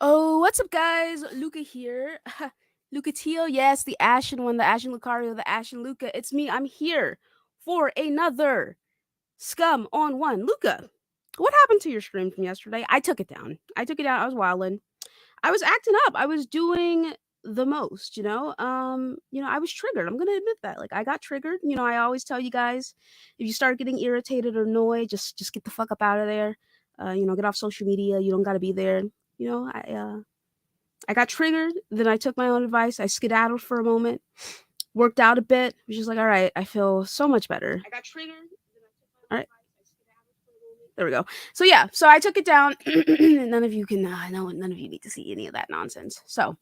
Oh, what's up, guys? Luca here. Luca Teal, yes, the Ashen one, the Ashen Lucario, the Ashen Luca. It's me. I'm here for another Scum on one. Luca, what happened to your stream from yesterday? I took it down. I took it down. I was wilding. I was acting up. I was doing the most, I was triggered. I'm gonna admit that. Like I got triggered. I always tell you guys, if you start getting irritated or annoyed, just get the fuck up out of there. Get off social media. You don't gotta be there. I got triggered. Then I took my own advice. I skedaddled for a moment, worked out a bit. Was just like, all right, I feel so much better. I got triggered. All right. There we go. So yeah, so I took it down. None of you can none of you need to see any of that nonsense. So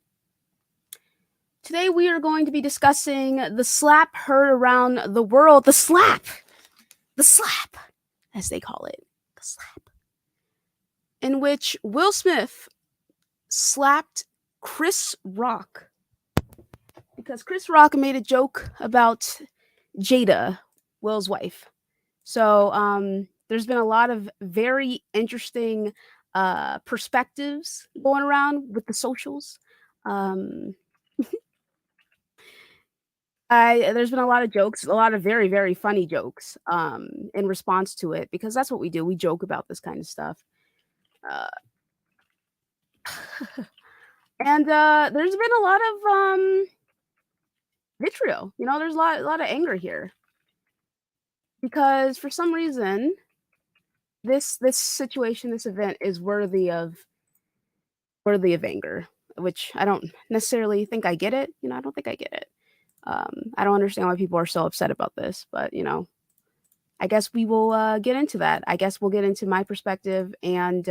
today we are going to be discussing the slap heard around the world. The slap, as they call it, the slap, in which Will Smith slapped Chris Rock because Chris Rock made a joke about Jada, Will's wife. So there's been a lot of very interesting perspectives going around with the socials. Um, there's been a lot of jokes, a lot of very very funny jokes in response to it because that's what we do. We joke about this kind of stuff. Uh, and there's been a lot of vitriol. There's a lot of anger here because for some reason this situation, this event is worthy of anger, which I don't necessarily think I get it. I don't think I get it. I don't understand why people are so upset about this, but I guess we will get into that. I guess we'll get into my perspective and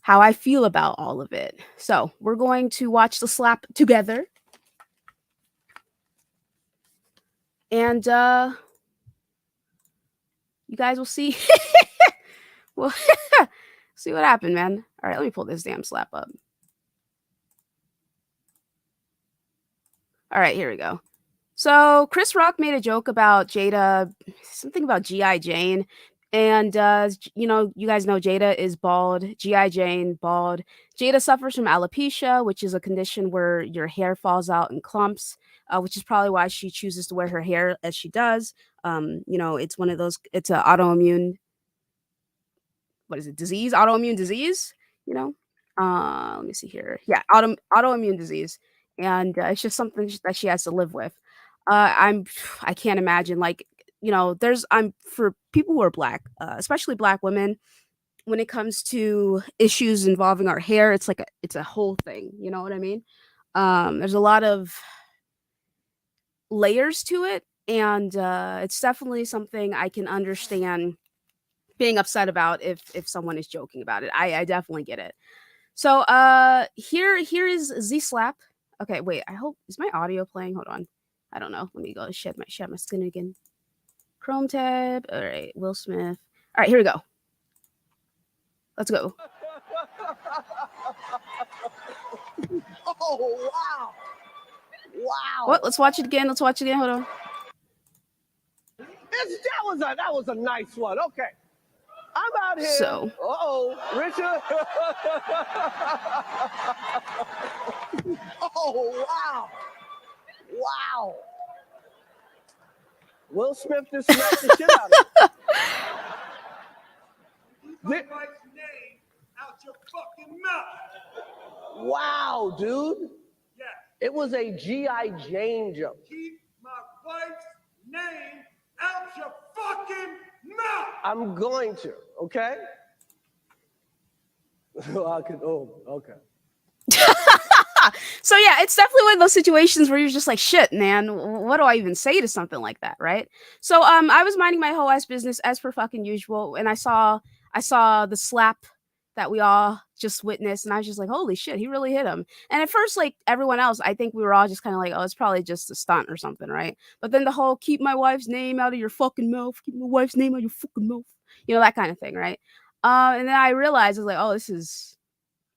how I feel about all of it. So we're going to watch the slap together, and you guys will see. Well, see what happened, man. All right, let me pull this damn slap up. All right, here we go. So Chris Rock made a joke about Jada, something about GI Jane, and you guys know Jada is bald. GI Jane bald. Jada suffers from alopecia, which is a condition where your hair falls out in clumps, which is probably why she chooses to wear her hair as she does. It's one of those. It's an autoimmune. What is it? Disease? Autoimmune disease? You know. Let me see here. Yeah, autoimmune disease, and it's just something that she has to live with. I'm I can't imagine like there's I'm for people who are black, especially black women. When it comes to issues involving our hair, it's a whole thing. You know what I mean? There's a lot of layers to it, and it's definitely something I can understand being upset about if someone is joking about it. I definitely get it. So here is Z Slap. Okay, wait. I hope is my audio playing? Hold on. I don't know. Let me go shed my skin again. Chrome tab. All right, Will Smith. All right, here we go. Let's go. Oh wow! Wow! What? Let's watch it again. Let's watch it again. Hold on. That was a nice one. Okay, I'm out here. So. Oh, Richard. Oh wow! Wow! Will Smith just smacked the shit out of him. My wife's name out your fucking mouth. Wow, dude. Yeah. It was a G.I. Jane joke. Keep my wife's name out your fucking mouth. I'm going to, okay? Okay. So yeah, it's definitely one of those situations where you're just like, shit, man, what do I even say to something like that, right? So I was minding my whole ass business as per fucking usual, and I saw the slap that we all just witnessed, and I was just like, holy shit, he really hit him. And at first, like everyone else, I think we were all just kind of like, oh, it's probably just a stunt or something, right? But then the whole keep my wife's name out of your fucking mouth, keep my wife's name out of your fucking mouth, that kind of thing, right? And then I realized I was like, oh, this is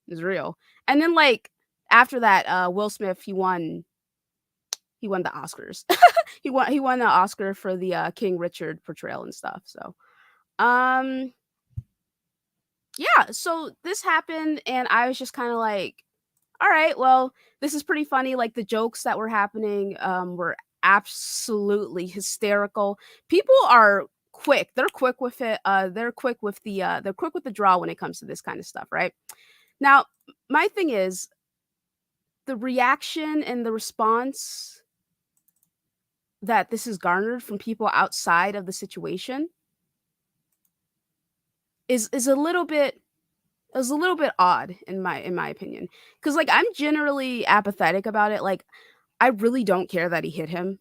real. And then like after that, Will Smith he won the Oscars. he won the Oscar for the King Richard portrayal and stuff. So um Yeah, so this happened and I was just kind of like, all right, well, this is pretty funny. Like the jokes that were happening were absolutely hysterical. People are quick. They're quick with it. They're quick with the draw when it comes to this kind of stuff, right? Now, my thing is the reaction and the response that this is garnered from people outside of the situation is a little bit it was a little bit odd in my opinion. Cause like I'm generally apathetic about it. Like I really don't care that he hit him.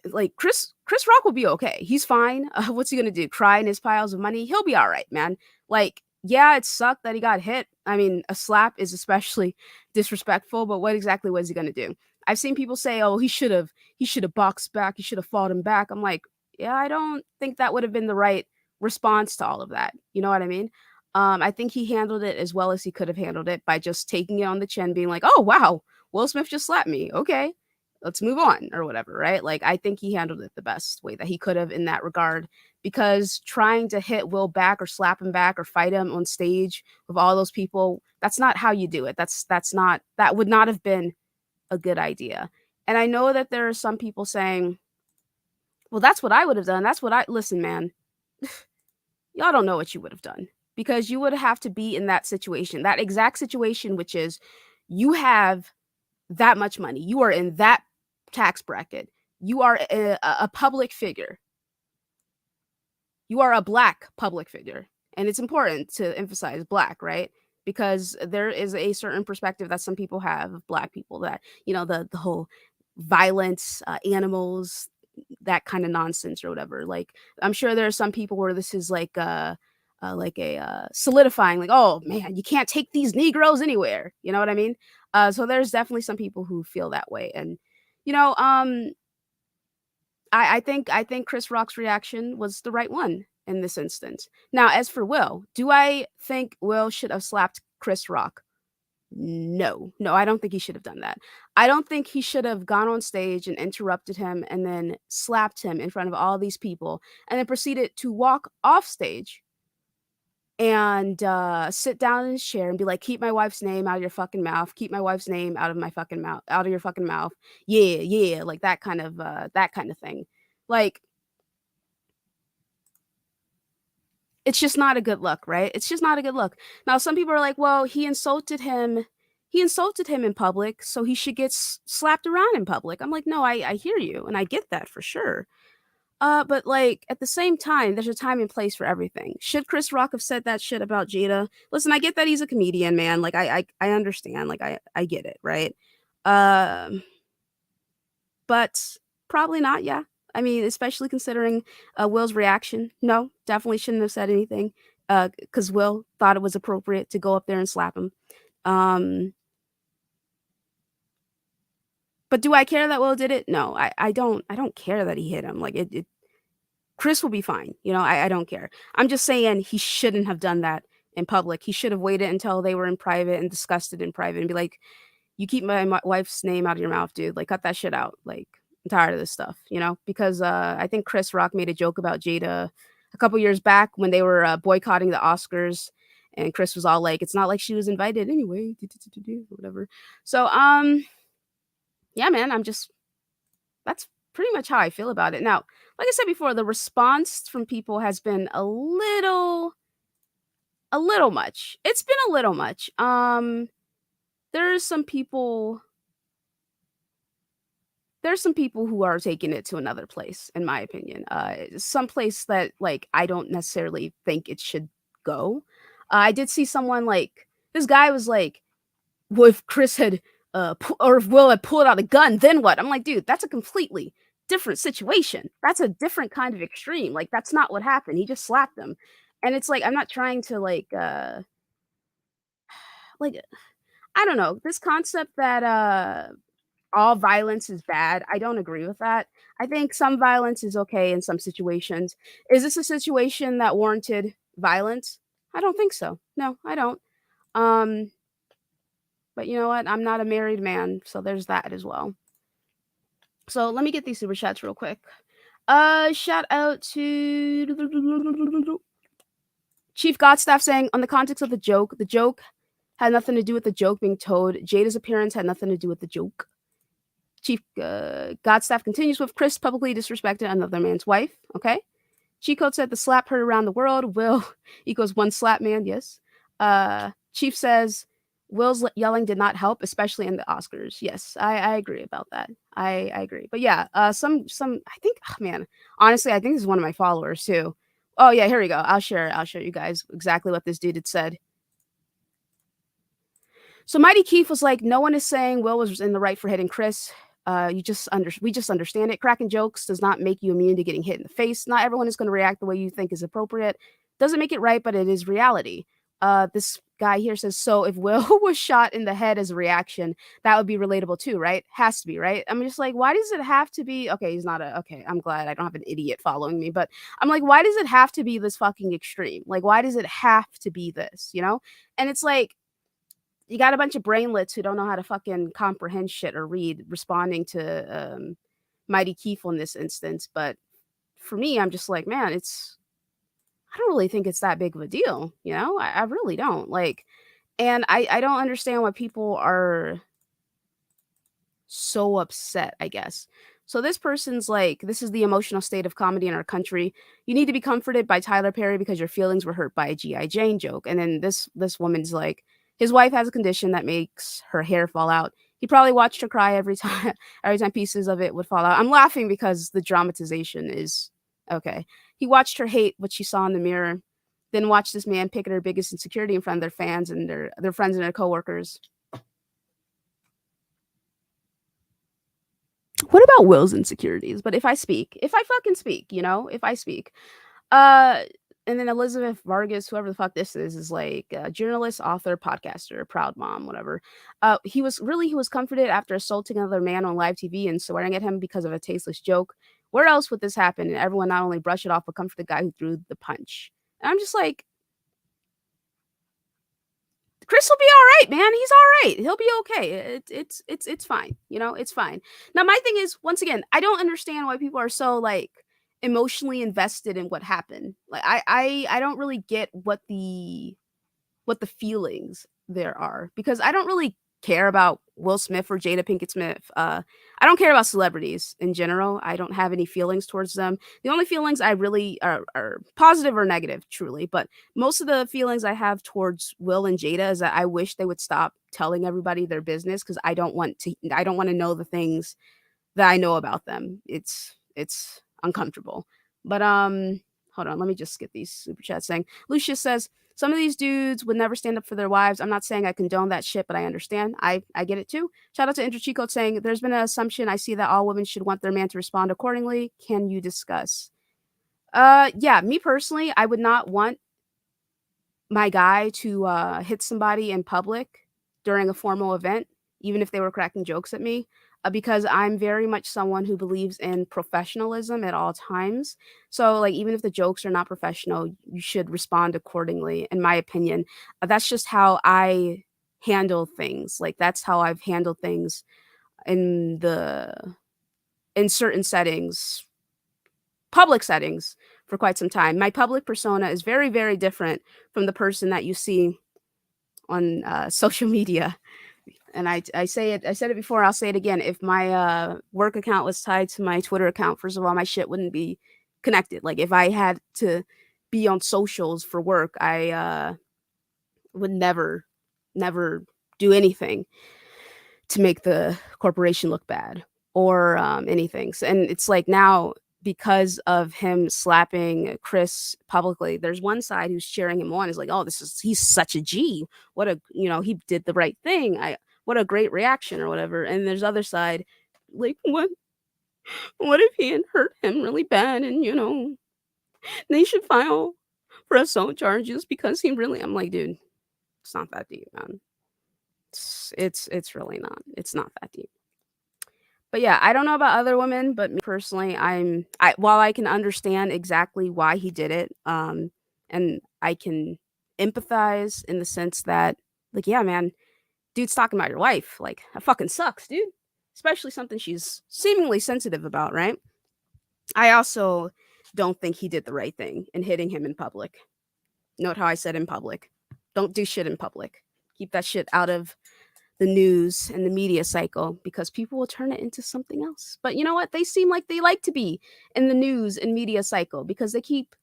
Like Chris Rock will be okay. He's fine. What's he gonna do? Cry in his piles of money? He'll be all right, man. Like, yeah, it sucked that he got hit. I mean, a slap is especially disrespectful. But what exactly was he gonna do? I've seen people say, "Oh, he should have boxed back. He should have fought him back." I'm like, yeah, I don't think that would have been the right response to all of that. You know what I mean? I think he handled it as well as he could have handled it by just taking it on the chin, being like, "Oh wow, Will Smith just slapped me. Okay, let's move on," or whatever, right? Like I think he handled it the best way that he could have in that regard because trying to hit Will back or slap him back or fight him on stage with all those people, that's not how you do it. That would not have been a good idea. And I know that there are some people saying, "Well, that's what I would have done. That's what I listen, man. Y'all don't know what you would have done because you would have to be in that situation, that exact situation which is you have that much money. You are in that tax bracket. You are a public figure. You are a black public figure. And it's important to emphasize black, right? Because there is a certain perspective that some people have of black people that, the whole violence, animals, that kind of nonsense or whatever. Like, I'm sure there are some people where this is like a solidifying, like, oh man, you can't take these Negroes anywhere. You know what I mean? So there's definitely some people who feel that way, and you know, um, I think Chris Rock's reaction was the right one in this instance. Now, as for Will, do I think Will should have slapped Chris Rock? No, no, I don't think he should have done that. I don't think he should have gone on stage and interrupted him and then slapped him in front of all these people and then proceeded to walk off stage and sit down in his chair and be like, "Keep my wife's name out of your fucking mouth. Keep my wife's name out of my fucking mouth, out of your fucking mouth." Yeah, yeah, like that kind of thing. Like it's just not a good look, right? It's just not a good look. Now, some people are like, "Well, he insulted him. He insulted him in public, so he should get slapped around in public." I'm like, "No, I hear you, and I get that for sure." But like at the same time, there's a time and place for everything. Should Chris Rock have said that shit about Jada? Listen, I get that he's a comedian, man. Like I understand. Like I get it, right? Um, but probably not. Yeah. I mean, especially considering Will's reaction. No, definitely shouldn't have said anything. Because Will thought it was appropriate to go up there and slap him. Um, but do I care that Will did it? No, I don't. I don't care that he hit him. Like it Chris will be fine. I don't care. I'm just saying he shouldn't have done that in public. He should have waited until they were in private and discussed it in private and be like, "You keep my wife's name out of your mouth, dude. Like, cut that shit out. Like, I'm tired of this stuff, you know?" Because I think Chris Rock made a joke about Jada a couple years back when they were boycotting the Oscars. And Chris was all like, "It's not like she was invited anyway," whatever. So, yeah, man, that's pretty much how I feel about it. Now, like I said before, the response from people has been a little much. It's been a little much. There's some people there's some people who are taking it to another place, in my opinion. Some place that like I don't necessarily think it should go. I did see someone like this guy was like, "Well, if Chris had, or if Will had pulled out a gun, then what?" I'm like, dude, that's a completely different situation. That's a different kind of extreme. Like, that's not what happened. He just slapped him. And it's like, I'm not trying to like, I don't know, this concept that all violence is bad. I don't agree with that. I think some violence is okay in some situations. Is this a situation that warranted violence? I don't think so. No, I don't. Um, But you know what? I'm not a married man, so there's that as well. So let me get these super chats real quick. Shout out to Chief Godstaff saying, on the context of the joke had nothing to do with the joke being told. Jada's appearance had nothing to do with the joke. Chief Godstaff continues with Chris publicly disrespected another man's wife. Okay. Cheat Code said the slap heard around the world. Will equals one slap man. Yes. Chief says Will's yelling did not help, especially in the Oscars. Yes, I agree about that. I agree. But yeah, some I think man, honestly, I think this is one of my followers too. Oh yeah, here we go. I'll show you guys exactly what this dude had said. So Mighty Keith was like, no one is saying Will was in the right for hitting Chris. We just understand it. Cracking jokes does not make you immune to getting hit in the face. Not everyone is going to react the way you think is appropriate. Doesn't make it right, but it is reality. This guy here says, so if Will was shot in the head as a reaction, that would be relatable too, right? Has to be, right? I'm just like, why does it have to be? Okay, he's not okay, I'm glad I don't have an idiot following me, but I'm like, why does it have to be this fucking extreme? Like, why does it have to be this, you know? And it's like, you got a bunch of brainlets who don't know how to fucking comprehend shit or read responding to Mighty Keith in this instance. But for me, I'm just like, man, I don't really think it's that big of a deal. You know, I really don't like, and I don't understand why people are so upset, I guess. So this person's like, this is the emotional state of comedy in our country. You need to be comforted by Tyler Perry because your feelings were hurt by a G.I. Jane joke. And then this woman's like, his wife has a condition that makes her hair fall out. He probably watched her cry every time every time pieces of it would fall out. I'm laughing because the dramatization is okay. He watched her hate what she saw in the mirror, then watched this man pick at her biggest insecurity in front of their fans and their friends and their coworkers. What about Will's insecurities? But if I fucking speak, you know, if I speak, uh, and then Elizabeth Vargas, whoever the fuck this is like a journalist, author, podcaster, proud mom, whatever. He was comforted after assaulting another man on live TV and swearing at him because of a tasteless joke. Where else would this happen? And everyone not only brush it off, but comfort the guy who threw the punch. And I'm just like, Chris will be all right, man. He's all right. He'll be okay. It's fine. You know, it's fine. Now, my thing is, once again, I don't understand why people are so like emotionally invested in what happened. Like, I don't really get what the feelings there are because I don't really care about Will Smith or Jada Pinkett Smith. I don't care about celebrities in general. I don't have any feelings towards them. The only feelings I really are positive or negative, truly. But most of the feelings I have towards Will and Jada is that I wish they would stop telling everybody their business because I don't want to know the things that I know about them. It's uncomfortable. But hold on, let me just get these super chats saying. Lucius says some of these dudes would never stand up for their wives. I'm not saying I condone that shit, but I understand. I get it too. Shout out to Interchico saying there's been an assumption I see that all women should want their man to respond accordingly. Can you discuss? Yeah, me personally, I would not want my guy to hit somebody in public during a formal event, even if they were cracking jokes at me, because I'm very much someone who believes in professionalism at all times. So, like, even if the jokes are not professional, you should respond accordingly, in my opinion. That's just how I handle things. Like, that's how I've handled things in certain settings, public settings, for quite some time. My public persona is very, very different from the person that you see on social media. And I say it, I said it before, I'll say it again. If my work account was tied to my Twitter account, first of all, my shit wouldn't be connected. Like if I had to be on socials for work, I would never do anything to make the corporation look bad or anything. So, and it's like now because of him slapping Chris publicly, there's one side who's cheering him on. Is like, oh, he's such a G. What a he did the right thing. What a great reaction or whatever. And there's other side like what if he had hurt him really bad and they should file for assault charges because he really. I'm like, dude, it's not that deep, man. It's really not. It's not that deep. But yeah, I don't know about other women, but me personally, while I can understand exactly why he did it, and I can empathize in the sense that, like, yeah, man, dude's talking about your wife. Like, that fucking sucks, dude. Especially something she's seemingly sensitive about, right? I also don't think he did the right thing in hitting him in public. Note how I said in public. Don't do shit in public. Keep that shit out of the news and the media cycle because people will turn it into something else. But you know what? They seem like they like to be in the news and media cycle because they keep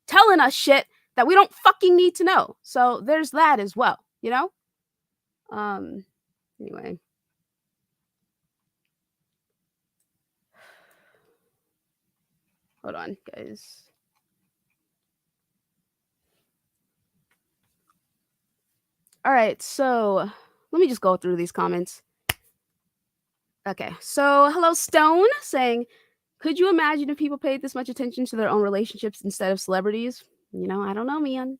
telling us shit that we don't fucking need to know. So there's that as well, you know? Anyway. Hold on, guys. All right, so let me just go through these comments. Okay, so hello Stone saying, could you imagine if people paid this much attention to their own relationships instead of celebrities? You know, I don't know, man.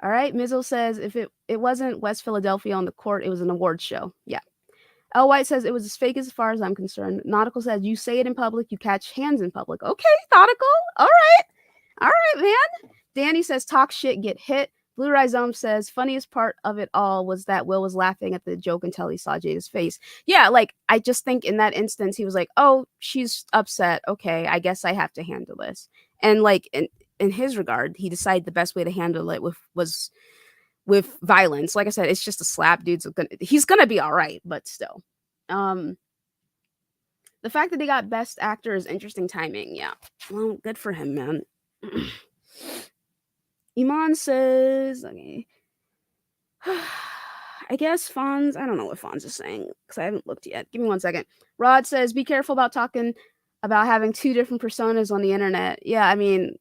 All right, Mizzle says if it wasn't West Philadelphia on the court, it was an awards show. Yeah. L White says it was as fake as far as I'm concerned. Nautical says you say it in public, you catch hands in public. Okay, Nautical. All right, man. Danny says talk shit, get hit. Blue Rhizome says funniest part of it all was that Will was laughing at the joke until he saw Jada's face. Yeah, like I just think in that instance he was like, "Oh, she's upset. Okay, I guess I have to handle this." And like in his regard, he decided the best way to handle it was with violence. Like I said, it's just a slap. He's gonna be all right, but still. Um, the fact that they got best actor is interesting timing. Yeah, well, good for him, man. Iman says, okay. I guess Fonz, I don't know what Fonz is saying because I haven't looked yet. Give me 1 second. Rod says, be careful about talking about having two different personas on the internet. Yeah, I mean,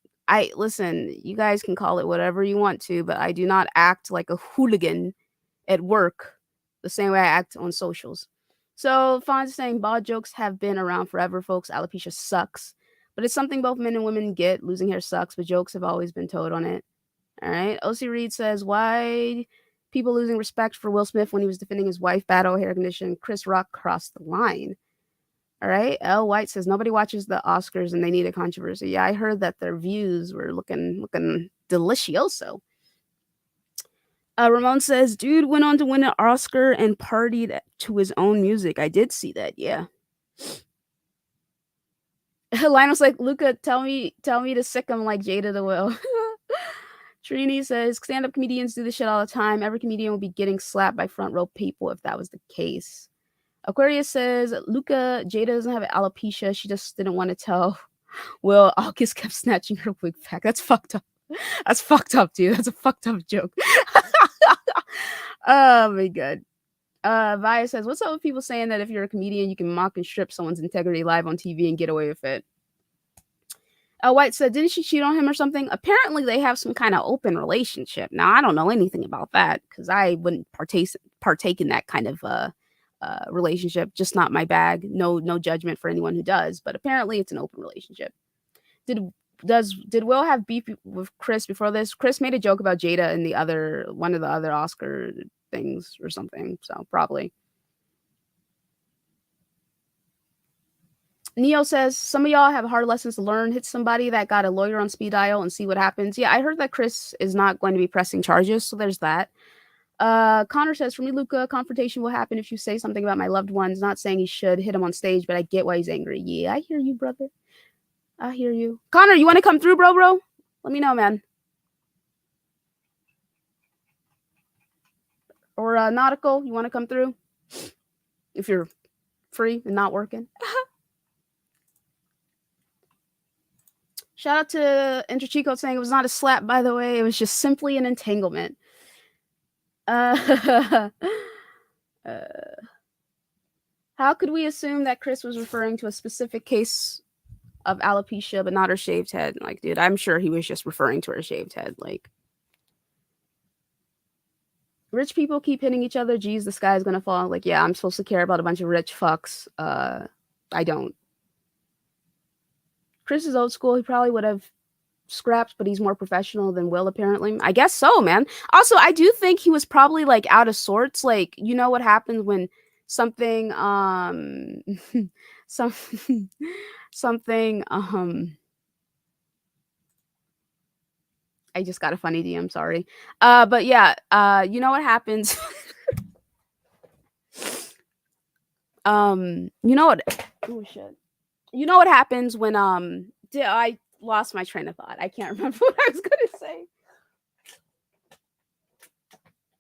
listen, you guys can call it whatever you want to, but I do not act like a hooligan at work the same way I act on socials. So Fonz is saying, bald jokes have been around forever, folks. Alopecia sucks, but it's something both men and women get. Losing hair sucks, but jokes have always been told on it. All right. OC Reed says, why people losing respect for Will Smith when he was defending his wife, battle hair condition. Chris Rock crossed the line. All right. L White says, nobody watches the Oscars and they need a controversy. Yeah, I heard that their views were looking delicioso. Ramon says, dude went on to win an Oscar and partied to his own music. I did see that. Yeah. Lionel's like, Luca, tell me to sick him like Jada the Will. Trini says, stand-up comedians do this shit all the time. Every comedian would be getting slapped by front row people if that was the case. Aquarius says, Luca, Jada doesn't have alopecia. She just didn't want to tell Will. August kept snatching her wig back. That's fucked up. That's fucked up, dude. That's a fucked up joke. Oh my god. Via says, what's up with people saying that if you're a comedian, you can mock and strip someone's integrity live on TV and get away with it? White said, didn't she cheat on him or something? Apparently, they have some kind of open relationship. Now, I don't know anything about that because I wouldn't partake in that kind of relationship. Just not my bag. No judgment for anyone who does. But apparently, it's an open relationship. Did Will have beef with Chris before this? Chris made a joke about Jada in one of the other Oscar things or something. So probably. Neo says, some of y'all have hard lessons to learn. Hit somebody that got a lawyer on speed dial and see what happens. Yeah, I heard that Chris is not going to be pressing charges, so there's that. Connor says, for me, Luca, confrontation will happen if you say something about my loved ones. Not saying he should hit him on stage, but I get why he's angry. Yeah, I hear you, brother. I hear you. Connor, you want to come through, bro? Let me know, man. Or Nautical, you want to come through? If you're free and not working. Shout out to Interchico saying it was not a slap, by the way. It was just simply an entanglement. How could we assume that Chris was referring to a specific case of alopecia, but not her shaved head? Like, dude, I'm sure he was just referring to her shaved head. Like, rich people keep hitting each other. Geez, the sky's gonna fall. Like, yeah, I'm supposed to care about a bunch of rich fucks. I don't. Chris is old school. He probably would have scrapped, but he's more professional than Will, apparently. I guess so, man. Also, I do think he was probably like out of sorts. Like, you know what happens when something something I just got a funny DM, sorry. But yeah, you know what happens. You know what, oh shit. You know what happens when lost my train of thought. I can't remember what I was gonna say.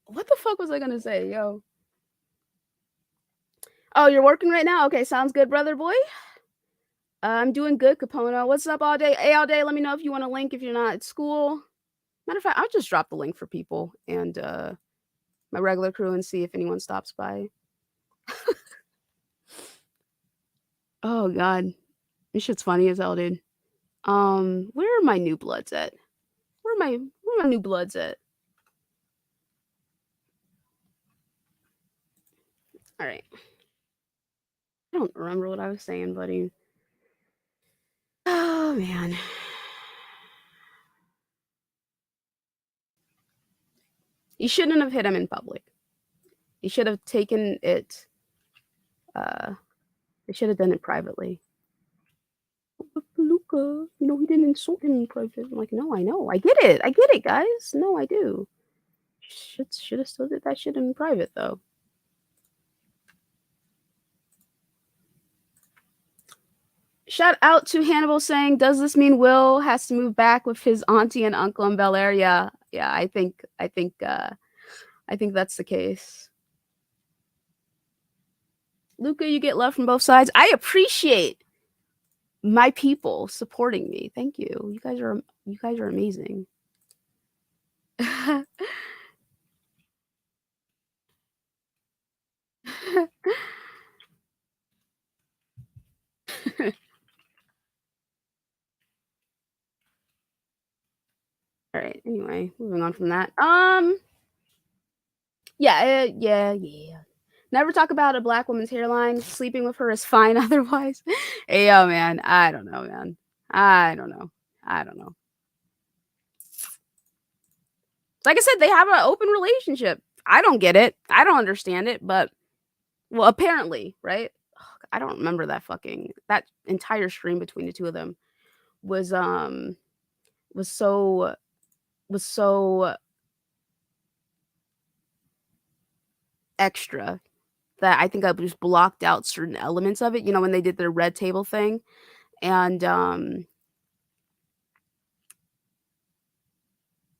What the fuck was I gonna say, yo? Oh, you're working right now? Okay, sounds good, brother boy. I'm doing good, Capono. What's up all day? Hey, all day. Let me know if you want a link if you're not at school. Matter of fact, I'll just drop the link for people and my regular crew and see if anyone stops by. Oh god, this shit's funny as hell, dude. Where are my new bloods at? Where are my new bloods at? All right. I don't remember what I was saying, buddy. Oh man. You shouldn't have hit him in public. You should have taken it. They should have done it privately. Luca, he didn't insult him in private. I'm like, no, I know. I get it, guys. No, I do. Should have still did that shit in private, though. Shout out to Hannibal saying, "Does this mean Will has to move back with his auntie and uncle in Bel Air?" Yeah, I think that's the case. Luca, you get love from both sides. I appreciate my people supporting me. Thank you. You guys are amazing. All right. Anyway, moving on from that. Yeah. Never talk about a black woman's hairline. Sleeping with her is fine otherwise. Hey, yo, man. I don't know, man. I don't know. Like I said, they have an open relationship. I don't get it. I don't understand it, but well, apparently, right? I don't remember that entire stream between the two of them was was so was so extra that I think I just blocked out certain elements of it, when they did their red table thing. And the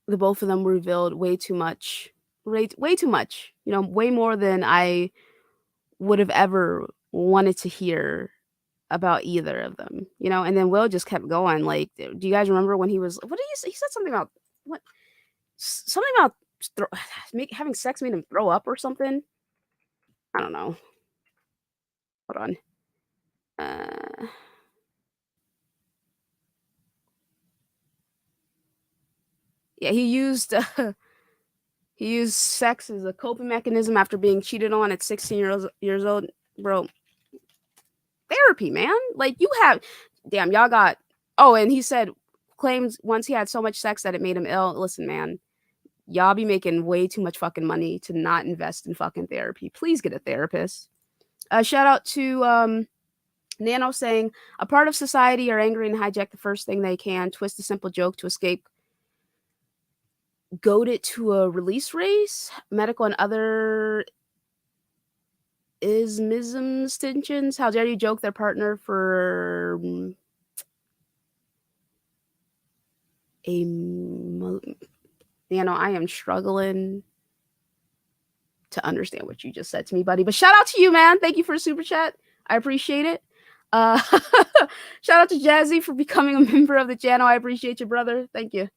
both of them revealed way too much. Way too much. Way more than I would have ever wanted to hear about either of them. And then Will just kept going. Like, do you guys remember when what did he say? He said something about what? Something about having sex made him throw up or something. I don't know. Hold on. Yeah, he used sex as a coping mechanism after being cheated on at 16 years old. Bro, therapy, man. Like, damn, y'all got. Oh, and he said claims once he had so much sex that it made him ill. Listen, man, y'all be making way too much fucking money to not invest in fucking therapy. Please get a therapist. Shout out to Nano saying, a part of society are angry and hijack the first thing they can, twist a simple joke to escape, goad it to a release race, medical and other ismisms, tensions. How dare you joke their partner for I am struggling to understand what you just said to me, buddy. But shout out to you, man. Thank you for a super chat. I appreciate it. Shout out to Jazzy for becoming a member of the channel. I appreciate you, brother. Thank you.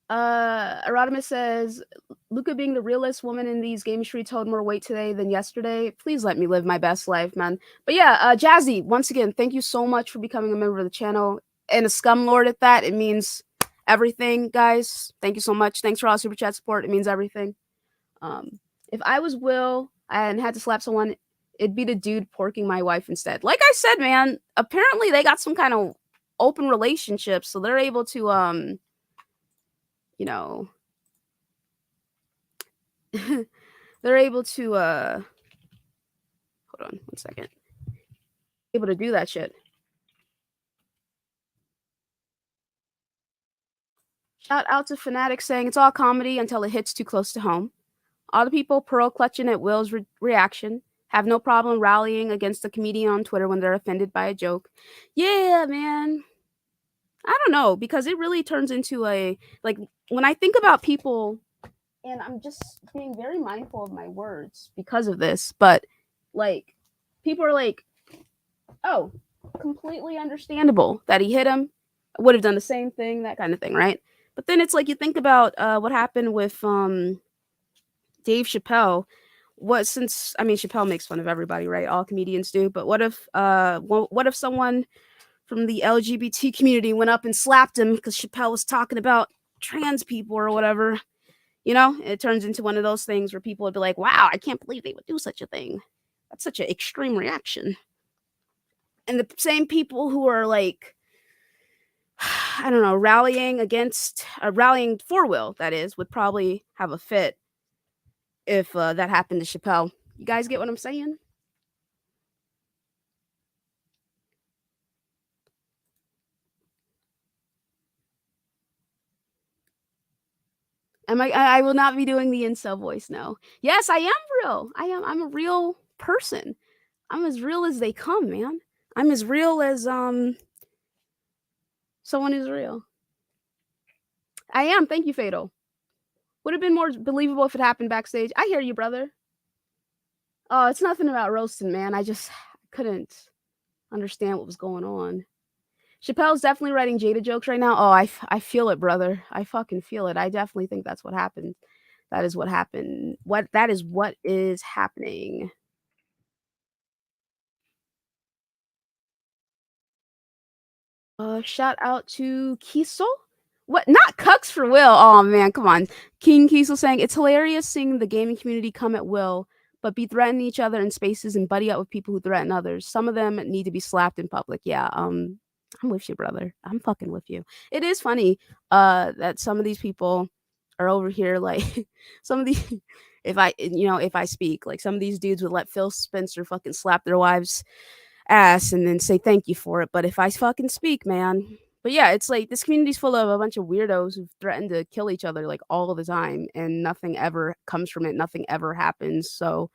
Erodimus says, Luca being the realest woman in these game streets hold more weight today than yesterday. Please let me live my best life, man. But yeah, Jazzy, once again, thank you so much for becoming a member of the channel. And a scum lord at that. It means everything, guys. Thank you so much. Thanks for all the super chat support. It means everything. If I was Will and had to slap someone, it'd be the dude porking my wife instead. Like I said, man, apparently they got some kind of open relationship, so they're able to they're able to hold on one second. Able to do that shit. Shout out to Fanatic saying it's all comedy until it hits too close to home. All the people pearl clutching at Will's reaction. have no problem rallying against a comedian on Twitter when they're offended by a joke. Yeah, man. I don't know because it really turns into a like when I think about people and I'm just being very mindful of my words because of this, but like people are like, "Oh, completely understandable that he hit him. Would have done the same thing, that kind of thing, right?" But then it's like you think about what happened with Dave Chappelle. What since I mean Chappelle makes fun of everybody, right? All comedians do. But what if someone from the LGBT community went up and slapped him because Chappelle was talking about trans people or whatever? You know, it turns into one of those things where people would be like, "Wow, I can't believe they would do such a thing. That's such an extreme reaction." And the same people who are like, I don't know, rallying for Will, that is, would probably have a fit if that happened to Chappelle. You guys get what I'm saying? I will not be doing the incel voice. No. Yes, I am real. I'm a real person. I'm as real as they come, man. I'm as real as someone who's real. I am. Thank you, Fatal. Would have been more believable if it happened backstage. I hear you, brother. Oh, it's nothing about roasting, man. I just couldn't understand what was going on. Chappelle's definitely writing Jada jokes right now. Oh, I feel it, brother. I fucking feel it. I definitely think that's what happened. That is what happened. That is what is happening. Shout out to Kiesel. What? Not Cucks for Will. Oh man, come on. King Kiesel saying it's hilarious seeing the gaming community come at Will, but be threatening each other in spaces and buddy up with people who threaten others. Some of them need to be slapped in public. Yeah. I'm with you, brother. I'm fucking with you. It is funny, that some of these people are over here like some of these. If I speak, like some of these dudes would let Phil Spencer fucking slap their wives ass and then say thank you for it. But if I fucking speak, man. But yeah, it's like this community's full of a bunch of weirdos who threaten to kill each other like all the time and nothing ever comes from it. Nothing ever happens. So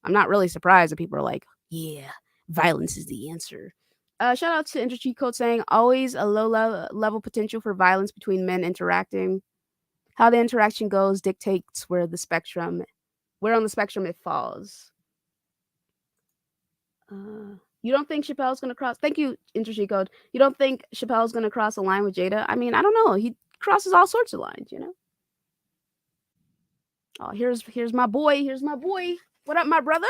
I'm not really surprised that people are like, yeah, violence is the answer. Shout out to Industry Code saying always a low level potential for violence between men interacting. How the interaction goes dictates where on the spectrum it falls. You don't think Chappelle's gonna cross? Thank you, Industry Code. You don't think Chappelle's gonna cross a line with Jada? I mean, I don't know. He crosses all sorts of lines, you know. Oh, here's my boy. Here's my boy. What up, my brother?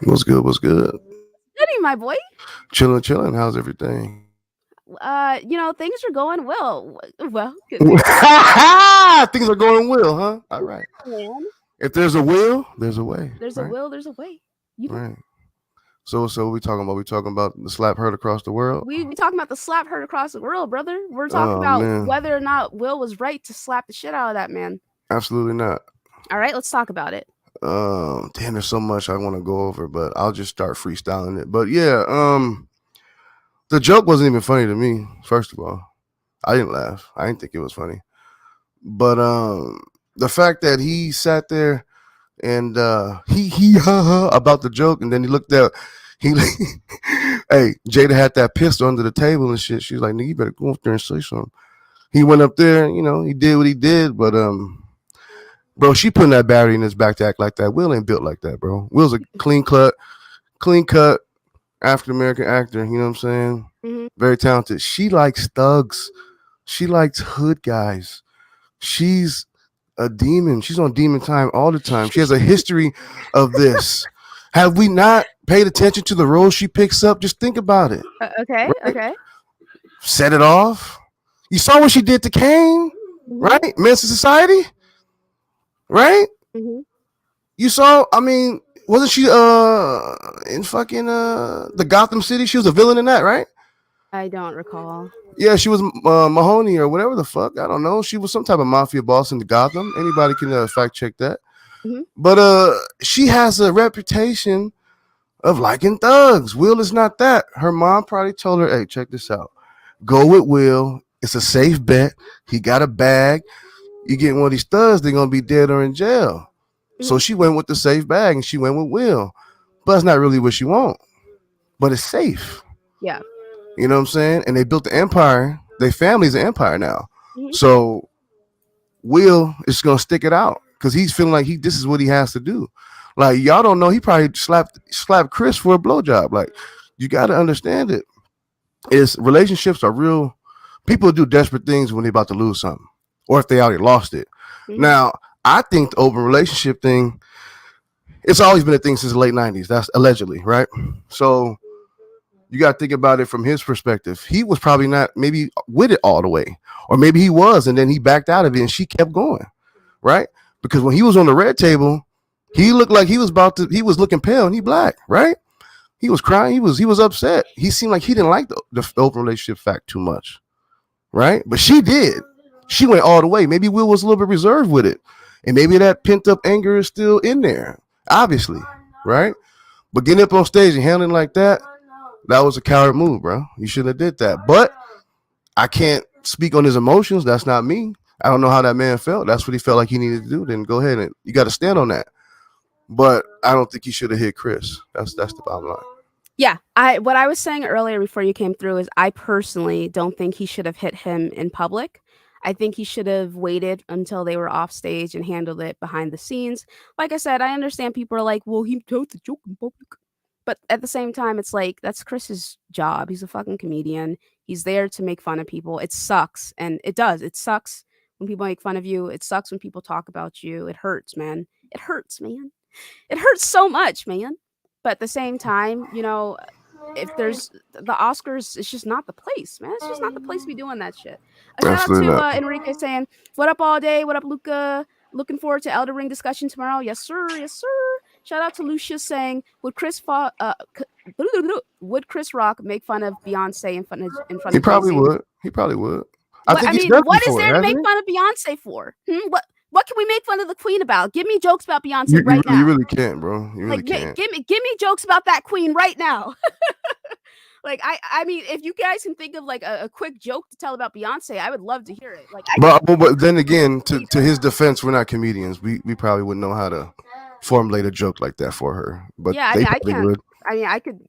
What's good? What's good? Goody, my boy. Chilling, chilling. How's everything? Things are going well. Well, good. Things are going well, huh? All right. Man. If there's a will, there's a way. There's right? a will. There's a way. You know? Right. So what we talking about? We talking about the slap heard across the world? We talking about the slap heard across the world, brother. We're talking about man. whether or not Will was right to slap the shit out of that man. Absolutely not. All right, let's talk about it. Damn, there's so much I want to go over, but I'll just start freestyling it. But yeah, the joke wasn't even funny to me. First of all, I didn't laugh. I didn't think it was funny. But the fact that he sat there and he about the joke, and then he looked at he hey, Jada had that pistol under the table and shit. She was like, nigga, you better go up there and say something. He went up there, he did what he did, but bro, she putting that battery in his back to act like that. Will ain't built like that, bro. Will's a clean cut African American actor, you know what I'm saying? Mm-hmm. Very talented. She likes thugs. She likes hood guys. She's a demon. She's on demon time all the time. She has a history of this. Have we not paid attention to the role she picks up? Just think about it. Okay, right? Okay. Set it off. You saw what she did to Kane, right? Men's Society, right? Mm-hmm. You saw, I mean, wasn't she in fucking the Gotham City? She was a villain in that, right? I don't recall. Yeah, she was Mahoney or whatever the fuck. I don't know. She was some type of mafia boss in the Gotham. Anybody can fact check that. Mm-hmm. But she has a reputation of liking thugs. Will is not that. Her mom probably told her, hey, check this out. Go with Will. It's a safe bet. He got a bag. You get one of these thugs, they're going to be dead or in jail. Mm-hmm. So she went with the safe bag and she went with Will. but it's not really what you want. But it's safe. Yeah. You know what I'm saying? And they built the empire. Their family's an empire now. Mhm. So Will is gonna stick it out because he's feeling like this is what he has to do. Like y'all don't know, he probably slapped Chris for a blowjob. Like you got to understand it. Is relationships are real. People do desperate things when they're about to lose something, or if they already lost it. Mhm. Now, I think the open relationship thing, it's always been a thing since the late '90s. That's allegedly, right? So you got to think about it from his perspective. He was probably not maybe with it all the way, or maybe he was, and then he backed out of it, and she kept going, right? Because when he was on the red table, he looked like he was about to. He was looking pale, and he black, right? He was crying. He was upset. He seemed like he didn't like the open relationship fact too much, right? But she did. She went all the way. Maybe Will was a little bit reserved with it, and maybe that pent up anger is still in there, obviously, right? But getting up on stage and handling like that was a coward move, bro. You shouldn't have did that. But I can't speak on his emotions. That's not me. I don't know how that man felt. That's what he felt like he needed to do. Then go ahead and you got to stand on that. But I don't think he should have hit Chris. That's the bottom line. Yeah, what I was saying earlier before you came through is I personally don't think he should have hit him in public. I think he should have waited until they were off stage and handled it behind the scenes. Like I said, I understand people are like, "Well, he told the joke in public," but at the same time, it's like that's Chris's job. He's a fucking comedian. He's there to make fun of people. It sucks, and it does. It sucks when people make fun of you. It sucks when people talk about you. It hurts, man. It hurts, man. It hurts so much, man. But at the same time, if there's the Oscars, it's just not the place, man. It's just not the place to be doing that shit. A shout out Absolutely to not. Enrique saying, "What up all day? What up, Luca? Looking forward to Elder Ring discussion tomorrow. Yes, sir. Yes, sir." Shout out to Lucia saying, would Chris Rock make fun of Beyonce in front He of Jay probably Z? would. He probably would. I think I he's mean, done what is before, there to hasn't make he? fun of Beyonce for? What can we make fun of the Queen about? Give me jokes about Beyonce You, right you, you now. really can't, bro. You really Like, can't. give me jokes about that queen right now. Like, I mean, if you guys can think of like a quick joke to tell about Beyonce, I would love to hear it. Like, But then again, to his defense, we're not comedians. We probably wouldn't know how to formulate a joke like that for her. But yeah, I they mean, I probably can't. would. I mean, I could.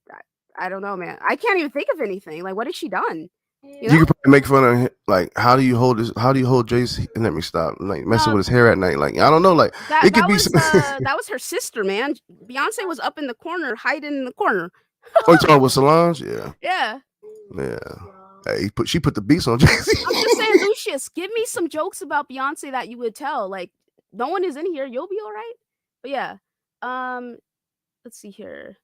I don't know, man. I can't even think of anything. Like, what has she done? You know? You could probably make fun of him, like how do you hold Jay-Z? Let me stop. Like messing with his hair at night. Like I don't know. Like it could be some. that was her sister, man. Beyonce was up in the corner, hiding in the corner. Oh, you talking with Solange? Yeah. Yeah. Yeah. Hey, she put the beats on Jay-Z. I'm just saying, Lucius, give me some jokes about Beyonce that you would tell. Like, no one is in here. You'll be all right. But yeah. Let's see here.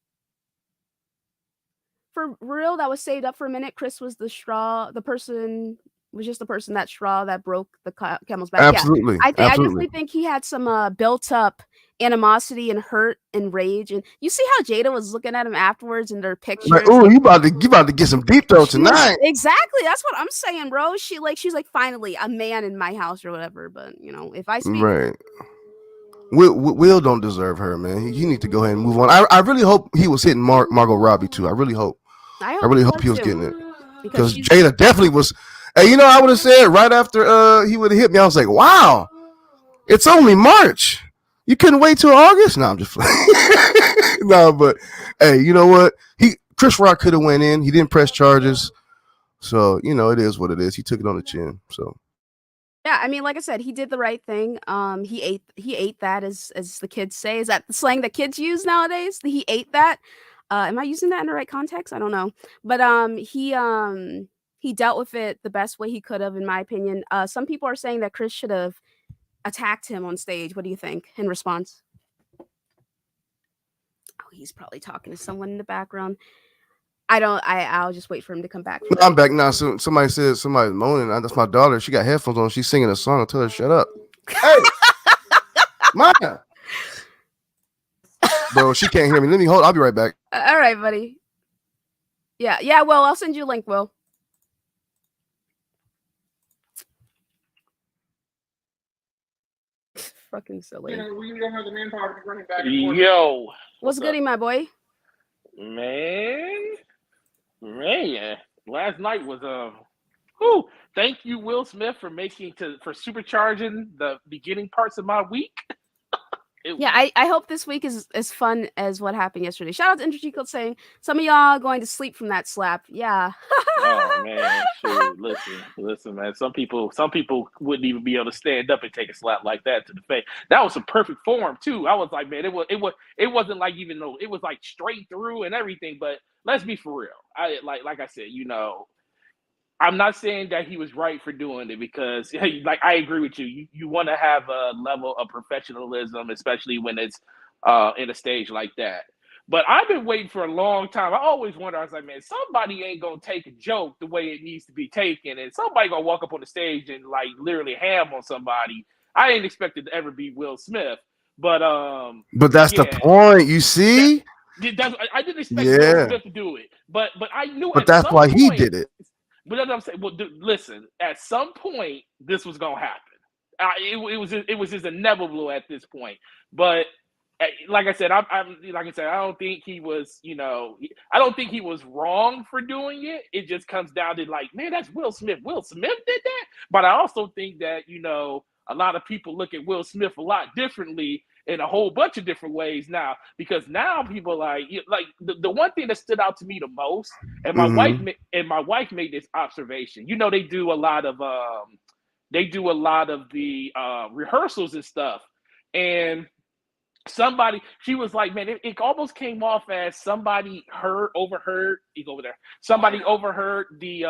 For real, that was saved up for a minute. Chris was the straw. The person was just the person that straw that broke the camel's back. Absolutely. Yeah, I Absolutely. definitely think he had some built up animosity and hurt and rage. And you see how Jada was looking at him afterwards in their pictures. Like, oh, you about to get some deep throat tonight. Exactly. That's what I'm saying, bro. She's like, finally a man in my house or whatever. But if I speak, right. Will don't deserve her, man. He need to go ahead and move on. I really hope he was hitting Margot Robbie too. I really hope. I really hope he was getting it because Jada definitely was. Hey, I would have said right after he would have hit me. I was like, wow, it's only March. You couldn't wait till August? No, I'm just no, but hey, you know what? Chris Rock could have went in. He didn't press charges, so it is what it is. He took it on the chin. So yeah, I mean, like I said, he did the right thing. He ate that, as the kids say. Is that the slang that kids use nowadays? He ate that. Am I using that in the right context? I don't know. But he dealt with it the best way he could have, in my opinion. Some people are saying that Chris should have attacked him on stage. What do you think in response? Oh, he's probably talking to someone in the background. I'll just wait for him to come back. I'm back now. So somebody said somebody's moaning. That's my daughter. She got headphones on. She's singing a song. I tell her shut up. Hey, Maya. Bro, she can't hear me. Let me hold. I'll be right back. All right, buddy. Yeah. Well, I'll send you a link, Will. Fucking silly. We don't have the manpower to run it back. Yo, what's goody, my boy? Man, last night was thank you, Will Smith, for supercharging the beginning parts of my week. Yeah, I hope this week is as fun as what happened yesterday. Shout out to Energy Code saying some of y'all going to sleep from that slap. Yeah. Oh man, shoot! Listen, man. Some people wouldn't even be able to stand up and take a slap like that to the face. That was some perfect form too. I was like, man, it wasn't like even though it was like straight through and everything. But let's be for real. Like I said, I'm not saying that he was right for doing it because, like, I agree with you. You want to have a level of professionalism, especially when it's in a stage like that. But I've been waiting for a long time. I always wonder. I was like, man, somebody ain't gonna take a joke the way it needs to be taken, and somebody gonna walk up on the stage and like literally ham on somebody. I didn't expect it to ever be Will Smith, but that's the yeah, point. You that see? I didn't expect Will Yeah. Smith to do it, but I knew But at that's some why he point. did it. But that's what I'm saying. Well, dude, listen. At some point, this was gonna happen. It was just inevitable at this point. But like I said, I don't think he was. I don't think he was wrong for doing it. It just comes down to like, man, that's Will Smith. Will Smith did that. But I also think that a lot of people look at Will Smith a lot differently in a whole bunch of different ways now, because now people like the one thing that stood out to me the most, and my wife made this observation. They do a lot of the rehearsals and stuff, and she was like, man, it almost came off as somebody overheard. You go over there. Somebody overheard the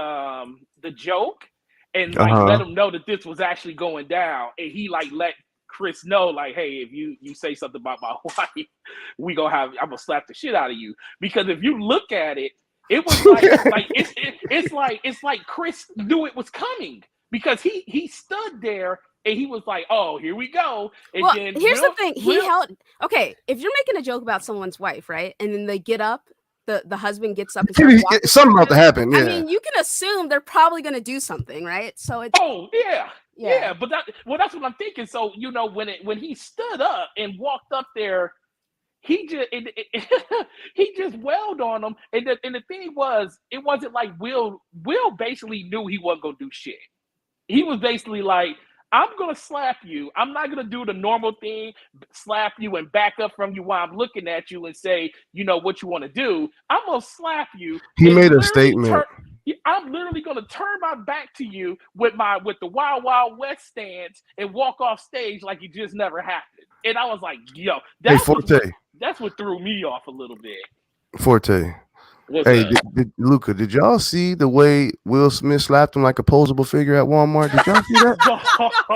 joke and like let him know that this was actually going down, and he like let Chris know, like, hey, if you say something about my wife, I'm gonna slap the shit out of you. Because if you look at it, it was it's like Chris knew it was coming, because he stood there and he was like, oh, here we go. And Well, then here's the thing. Okay, if you're making a joke about someone's wife, right? And then they get up, the husband gets up and starts walking. Something about to happen. Yeah. I mean, you can assume they're probably going to do something, right? So it's. Oh yeah. But that's what I'm thinking. So when he stood up and walked up there, he just he just wailed on him. And the thing was, it wasn't like Will basically knew he wasn't gonna do shit. He was basically like, I'm going to slap you. I'm not going to do the normal thing, slap you and back up from you while I'm looking at you and say, what you want to do. I'm going to slap you. He made a statement. I'm literally going to turn my back to you with the Wild Wild West stance and walk off stage like it just never happened. And I was like, yo, that's what threw me off a little bit. Forte. Hey, Luca, did y'all see the way Will Smith slapped him like a posable figure at Walmart? Did y'all see that?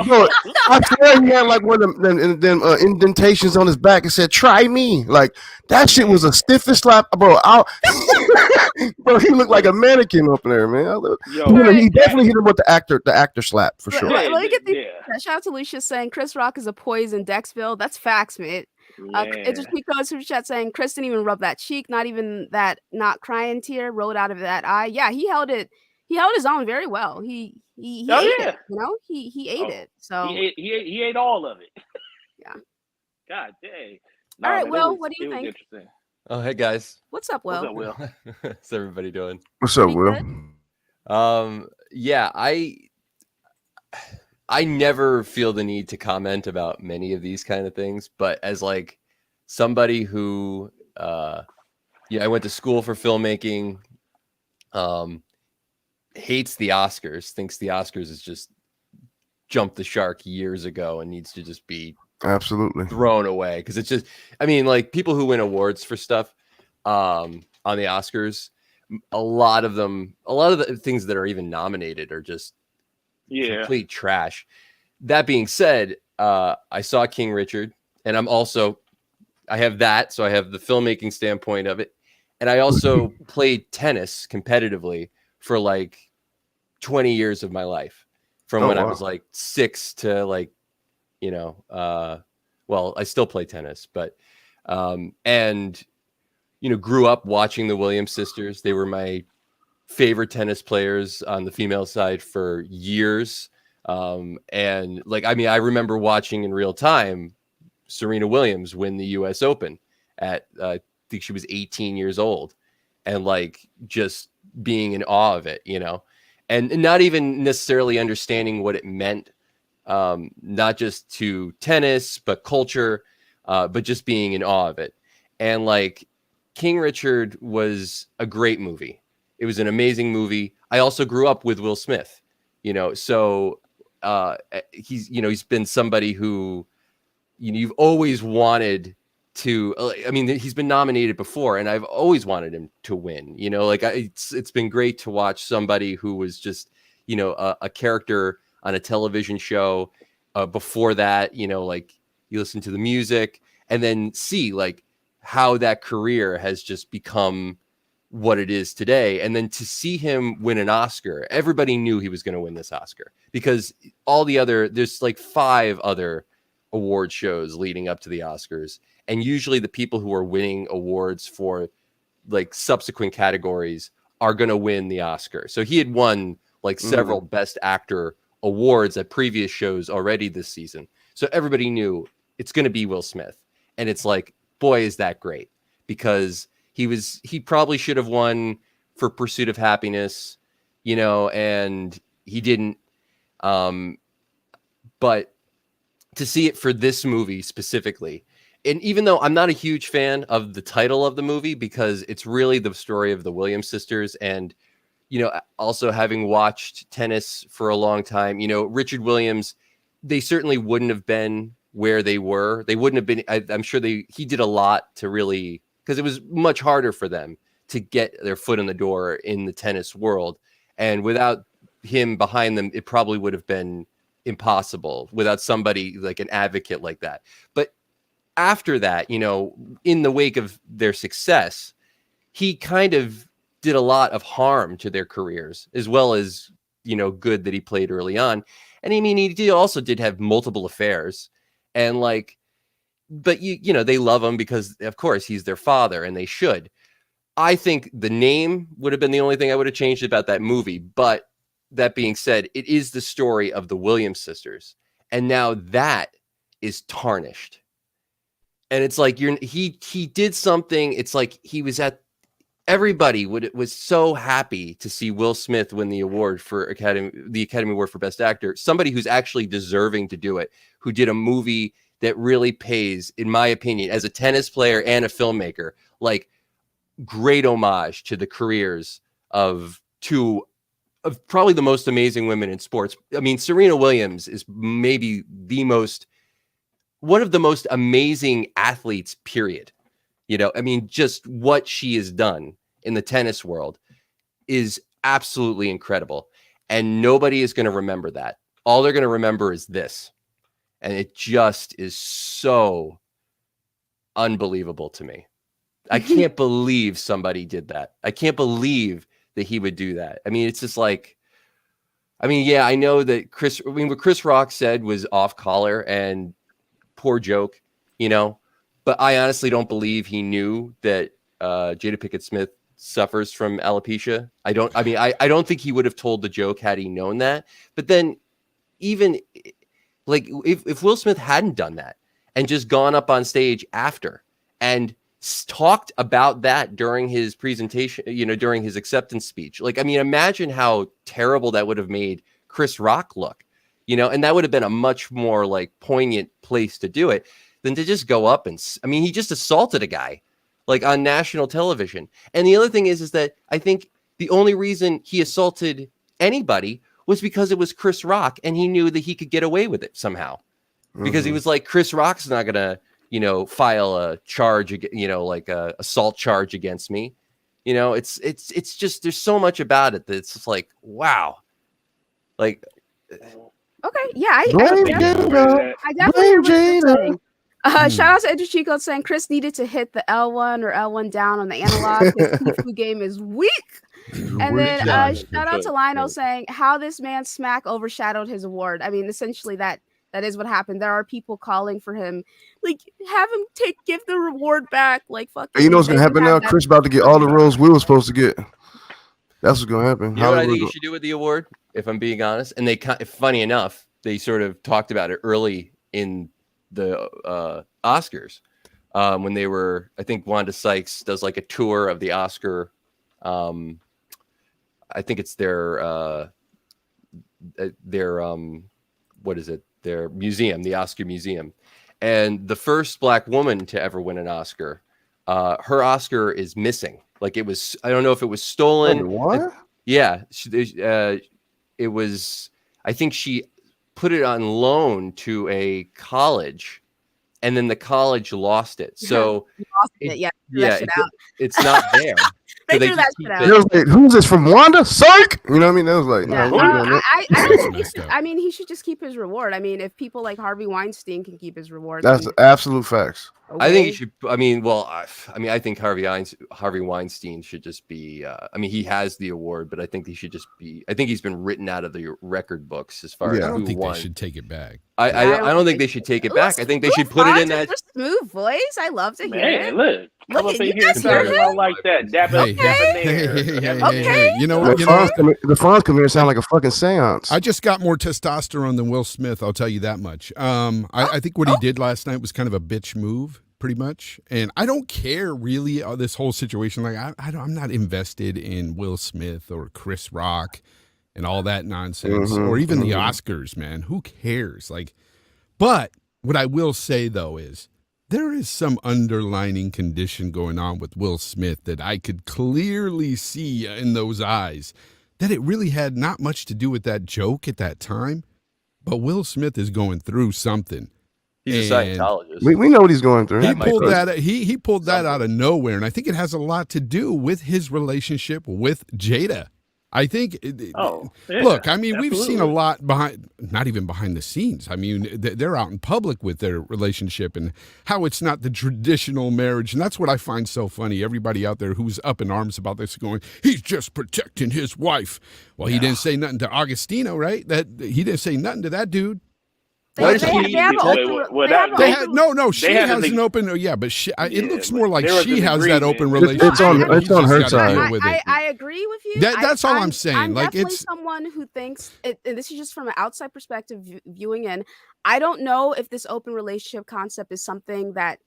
Bro, I swear he had like one of them indentations on his back and said, try me. Like, that shit was the stiffest slap. Bro, bro, he looked like a mannequin up there, man. He definitely hit him with the actor slap, for sure. Let me get the shout out to Lucia saying Chris Rock is a poison Dexville. That's facts, mate. It's just because super chat saying Chris didn't even rub that cheek, not even that not crying tear rolled out of that eye. Yeah, he held his own very well. He ate it, he ate it. So he ate all of it. Yeah. God dang. All right, Will, what do you think? Oh, hey guys. What's up, Will? What's everybody doing? What's up, Will? Yeah, I never feel the need to comment about many of these kind of things, but as like somebody who, I went to school for filmmaking, hates the Oscars, thinks the Oscars is just jumped the shark years ago and needs to just be absolutely thrown away. Because it's just, I mean, like people who win awards for stuff on the Oscars, a lot of the things that are even nominated are just complete trash. That being said, I saw King Richard, and I have that, so I have the filmmaking standpoint of it, and I also played tennis competitively for like 20 years of my life, from when I was like 6 to like, well, I still play tennis, but and grew up watching the Williams sisters. They were my favorite tennis players on the female side for years. And like, I mean, I remember watching in real time Serena Williams win the US Open at, I think she was 18 years old, and like just being in awe of it, and not even necessarily understanding what it meant, not just to tennis, but culture. but just being in awe of it. And like King Richard was a great movie. It was an amazing movie. I also grew up with Will Smith, so he's been somebody who, you've always wanted to, I mean, he's been nominated before and I've always wanted him to win, it's been great to watch somebody who was just, a character on a television show. Before that, like you listen to the music and then see like how that career has just become what it is today. And then to see him win an Oscar, everybody knew he was going to win this Oscar because there's like 5 other award shows leading up to the Oscars. And usually the people who are winning awards for like subsequent categories are going to win the Oscar. So he had won like several Best Actor awards at previous shows already this season. So everybody knew it's going to be Will Smith. And it's like, boy, is that great, because he probably should have won for Pursuit of Happiness, and he didn't. But to see it for this movie specifically, and even though I'm not a huge fan of the title of the movie, because it's really the story of the Williams sisters, and also having watched tennis for a long time, Richard Williams, they certainly wouldn't have been where they were. They wouldn't have been. I'm sure he did a lot to really, because it was much harder for them to get their foot in the door in the tennis world. And without him behind them, it probably would have been impossible without somebody like an advocate like that. But after that, in the wake of their success, he kind of did a lot of harm to their careers, as well as, good that he played early on. And I mean, he also did have multiple affairs, and like, but they love him because of course he's their father and they should. I think the name would have been the only thing I would have changed about that movie. But that being said, it is the story of the Williams sisters. And now that is tarnished. And it's like he did something. It's like he was everybody was so happy to see Will Smith win the award for the Academy Award for Best Actor. Somebody who's actually deserving to do it, who did a movie that really pays, in my opinion, as a tennis player and a filmmaker, like great homage to the careers of two of probably the most amazing women in sports. I mean, Serena Williams is maybe one of the most amazing athletes, period. I mean, just what she has done in the tennis world is absolutely incredible. And nobody is going to remember that. All they're going to remember is this. And it just is so unbelievable to me. I can't believe somebody did that. I can't believe that he would do that. I mean, it's just like, yeah, I know that what Chris Rock said was off color and poor joke, but I honestly don't believe he knew that Jada Pinkett Smith suffers from alopecia. I don't think he would have told the joke had he known that. But then even like if Will Smith hadn't done that and just gone up on stage after and talked about that during his presentation, during his acceptance speech, like, I mean, imagine how terrible that would have made Chris Rock look, and that would have been a much more like poignant place to do it than to just go up and, he just assaulted a guy like on national television. And the other thing is that I think the only reason he assaulted anybody was because it was Chris Rock, and he knew that he could get away with it somehow, because he was like, Chris Rock's not gonna, file a charge, like a assault charge against me. It's just, there's so much about it that it's just like, wow. Like, okay, yeah, I definitely hear what you're saying. Shout out to Edge Chico saying Chris needed to hit the L1 or L1 down on the analog. His Sifu game is weak. And then shout out to Lionel saying how this man's smack overshadowed his award. I mean, essentially that is what happened. There are people calling for him, like, have him give the reward back. Like, fuck. You know what's gonna happen now? Chris about to get all the roles we were supposed to get. That's what's gonna happen. You know what I think you should do with the award, if I'm being honest? And funny enough, they sort of talked about it early in the Oscars when they were, I think Wanda Sykes does like a tour of the Oscar. I think it's their what is it? Their museum, the Oscar museum. and the first Black woman to ever win an Oscar, her Oscar is missing. Like it was, I don't know if it was stolen. Wait, what? Yeah, it was. I think she put it on loan to a college, and then the college lost it. So it's not there. They So threw that shit out. It was like, who's this from Wanda? Psych! You know what I mean? That was like, Yeah, no, I mean, he should just keep his reward. I mean, if people like Harvey Weinstein can keep his reward, that's absolute facts. okay. I think he should. I mean, well, I think Harvey Weinstein should just be. I mean, he has the award, but I think he should just be. I think he's been written out of the record books as far as I don't who think won. they should take it back. I don't think they should take it back. I think they should put it in that smooth voice. I love to hear Man, it. look, come Look up at in you here guys and hear start him? around like that. Hey, you know what? The Franz come here and sound like a fucking seance. I just got more testosterone than Will Smith. I'll tell you that much. I think what he did last night was kind of a bitch move, pretty much. And I don't care really this whole situation. Like I'm not invested in Will Smith or Chris Rock and all that nonsense, or even the Oscars, man. Who cares? Like, but what I will say though is there is some underlining condition going on with Will Smith that I could clearly see in those eyes, that it really had not much to do with that joke at that time, but Will Smith is going through something. he's a Scientologist. We know what he's going through. He pulled that. He pulled that out of nowhere, and I think it has a lot to do with his relationship with Jada. I think. Look, I mean, we've seen a lot not even behind the scenes. I mean, they're out in public with their relationship and how it's not the traditional marriage, and that's what I find so funny. Everybody out there who's up in arms about this, going, he's just protecting his wife. Well, he didn't say nothing to Augustino, right? That he didn't say nothing to that dude. She has an open. Yeah, but it looks more like she has that open relationship. It's on her side. I agree with you. That's all I'm saying. I'm like definitely someone who thinks, and this is just from an outside perspective viewing in. I don't know if this open relationship concept is something that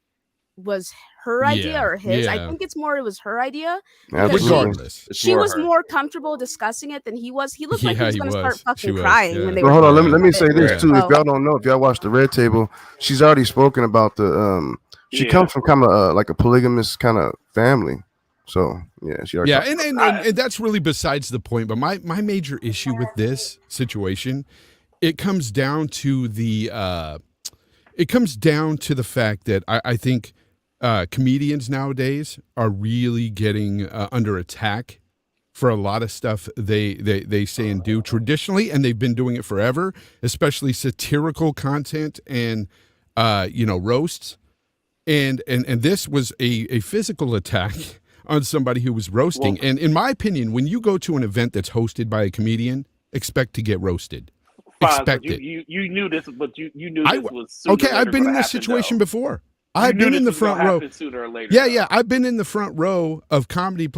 was her idea or his. I think it was her idea. Regardless, she was more comfortable discussing it than he was. He looked like he was going to start fucking crying when they were. Hold on, let me say this too. If y'all don't know, if y'all watch the Red Table, she's already spoken about the. She comes from kind of like a polygamous kind of family. So yeah, she already and that's really besides the point. But my major issue with this situation, it comes down to the fact that I think comedians nowadays are really getting under attack for a lot of stuff they say and do traditionally, and they've been doing it forever, especially satirical content and roasts. And this was a physical attack on somebody who was roasting. And in my opinion, when you go to an event that's hosted by a comedian, expect to get roasted. Expect it. You knew this, but you knew this was okay. I've been in this situation before. I've been in the front row. Sooner or later, yeah. I've been in the front row of comedy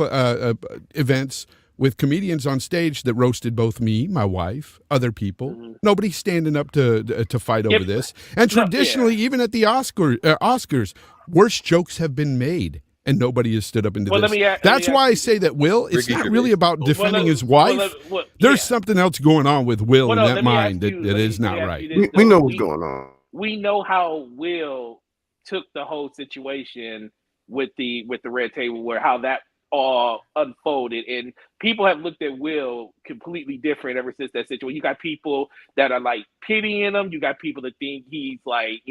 events with comedians on stage that roasted both me, my wife, other people. Mm-hmm. Nobody's standing up to fight over this. And traditionally, even at the Oscars, worse jokes have been made. And nobody has stood up into this. That's why I say that Will, it's not really about defending his wife. There's something else going on with Will in that mind that is not right. We know what's going on. We know how Will took the whole situation with the Red Table, where how that all unfolded, and people have looked at Will completely different ever since that situation. You got people that are like pitying him. You got people that think he's like,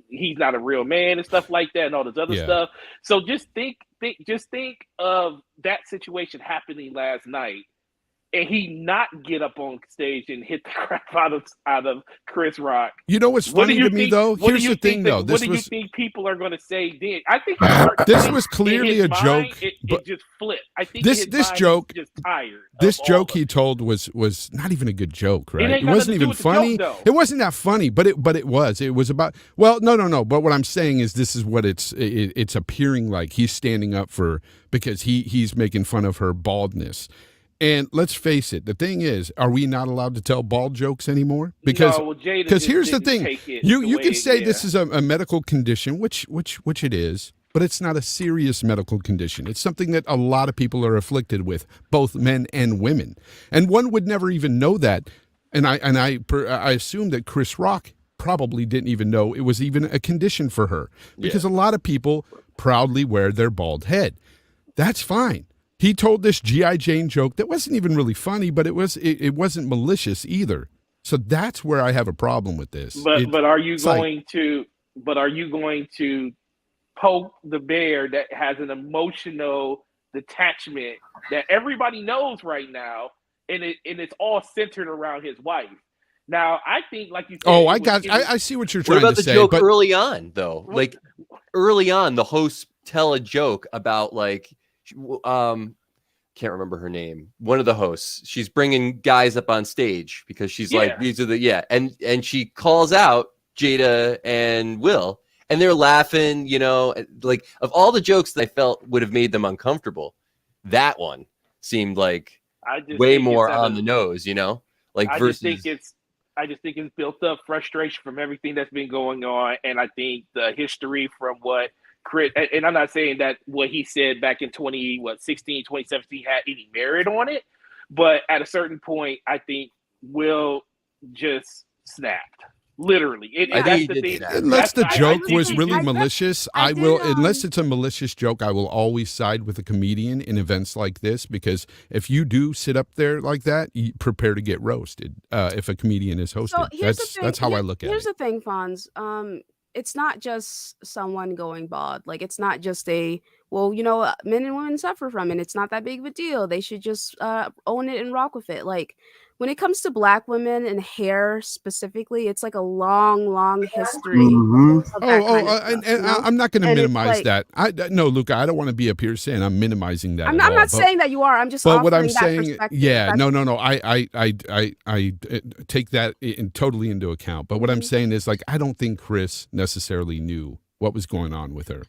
he's not a real man and stuff like that and all this other stuff. So just think of that situation happening last night, and he not get up on stage and hit the crap out of Chris Rock. You know what's funny to me though? Here's the thing though. What do you think people are going to say then? I think this was clearly a joke. It just flipped. I think this joke just tired. This joke he told was not even a good joke, right? It wasn't even funny. It wasn't that funny, but it was. It was about no. But what I'm saying is this is what it's appearing like. He's standing up for because he's making fun of her baldness. And let's face it, the thing is, are we not allowed to tell bald jokes anymore? Because here's the thing. You can say this is a medical condition, which it is, but it's not a serious medical condition. It's something that a lot of people are afflicted with, both men and women. And one would never even know that. And I assume that Chris Rock probably didn't even know it was even a condition for her, because a lot of people proudly wear their bald head. That's fine. He told this G.I. Jane joke that wasn't even really funny, but it wasn't malicious either. So that's where I have a problem with this. But are you going to poke the bear that has an emotional detachment that everybody knows right now, and it's all centered around his wife? Now, I think, like you said, I see what you're trying to say. What about the joke early on, though? Like early on, the hosts tell a joke about like, can't remember her name. One of the hosts, she's bringing guys up on stage because she's like, these are the and she calls out Jada and Will, and they're laughing. You know, like of all the jokes that I felt would have made them uncomfortable, that one seemed like way more on the nose. You know, like I just think it's built up frustration from everything that's been going on, and I think the history from what Chris, and I'm not saying that what he said back in 2017 had any merit on it, but at a certain point, I think Will just snapped. Literally, that's the thing. Unless the joke was really malicious, I will. Unless it's a malicious joke, I will always side with a comedian in events like this, because if you do sit up there like that, you prepare to get roasted. If a comedian is hosting, that's how I look at it. Here's the thing, Fonz. It's not just someone going bald. Like, it's not just men and women suffer from it. It's not that big of a deal. They should just own it and rock with it. Like, when it comes to Black women and hair specifically, it's like a long history. I'm not going to minimize that. No, Luca, I don't want to be up here saying I'm minimizing that. I'm not saying that you are. I'm just. But what I'm saying, no. I take that totally into account. But what I'm saying is, like, I don't think Chris necessarily knew what was going on with her.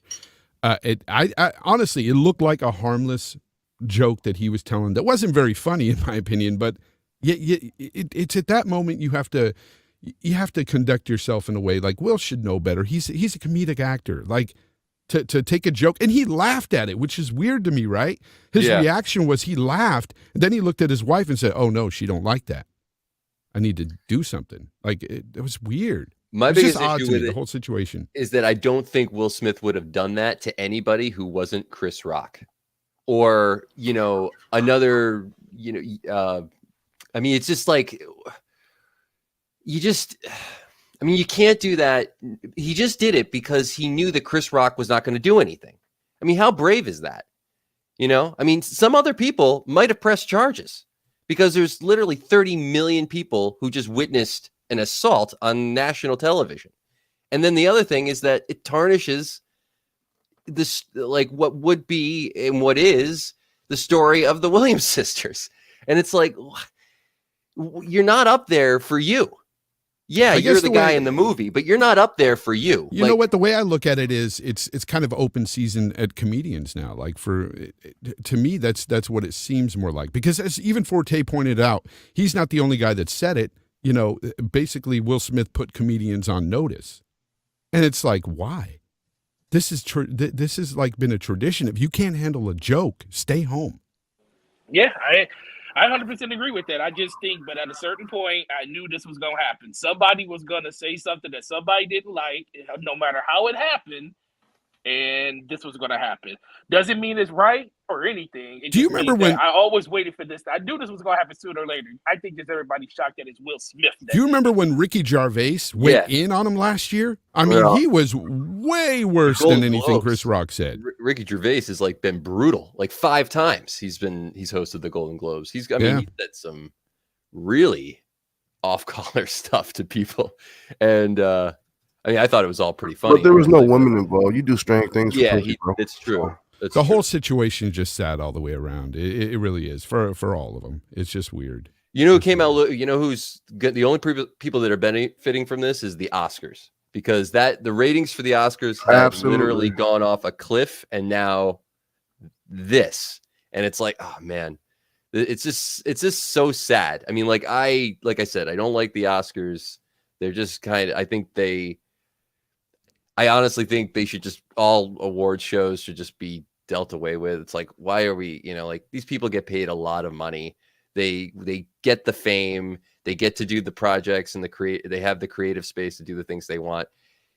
I honestly, it looked like a harmless joke that he was telling that wasn't very funny in my opinion, but. It's at that moment you have to conduct yourself in a way like Will should know better. He's a comedic actor. Like to take a joke, and he laughed at it, which is weird to me, right? His reaction was he laughed, and then he looked at his wife and said, "Oh no, she don't like that. I need to do something." Like it was weird. My biggest issue with the whole situation is that I don't think Will Smith would have done that to anybody who wasn't Chris Rock, or another I mean, it's just like, you can't do that. He just did it because he knew that Chris Rock was not going to do anything. I mean, how brave is that? I mean, some other people might have pressed charges because there's literally 30 million people who just witnessed an assault on national television. And then the other thing is that it tarnishes this, like what would be and what is the story of the Williams sisters. And it's like, you're not up there for you. Yeah, you're the guy in the movie, but you're not up there for you. You know what? The way I look at it is, it's kind of open season at comedians now. Like to me, that's what it seems more like. Because as even Forte pointed out, he's not the only guy that said it. Basically, Will Smith put comedians on notice, and it's like, why? This is like been a tradition. If you can't handle a joke, stay home. Yeah, I 100% agree with that. I just think, but at a certain point, I knew this was going to happen. Somebody was going to say something that somebody didn't like, no matter how it happened, and this was going to happen. Doesn't mean it's right or anything. Do you remember when I always waited for this? I knew this was going to happen sooner or later. I think just everybody's shocked that it's Will Smith. Do you remember when Ricky Gervais went in on him last year? I mean, he was way worse than anything Chris Rock said. Ricky Gervais has like been brutal, like 5 times he's hosted the Golden Globes. He said some really off-color stuff to people, and I thought it was all pretty funny. But there was no women involved. You do strange things. It's true. The whole situation is just sad all the way around. It really is for all of them. It's just weird. Who came out? Who's the only people that are benefiting from this is the Oscars, because the ratings for the Oscars have literally gone off a cliff, and now this, and it's like, oh man, it's just so sad. I mean, like I said, I don't like the Oscars. They're just I honestly think they should all award shows should just be dealt away with. It's like, why are we, like these people get paid a lot of money. They get the fame. They get to do the projects and they have the creative space to do the things they want.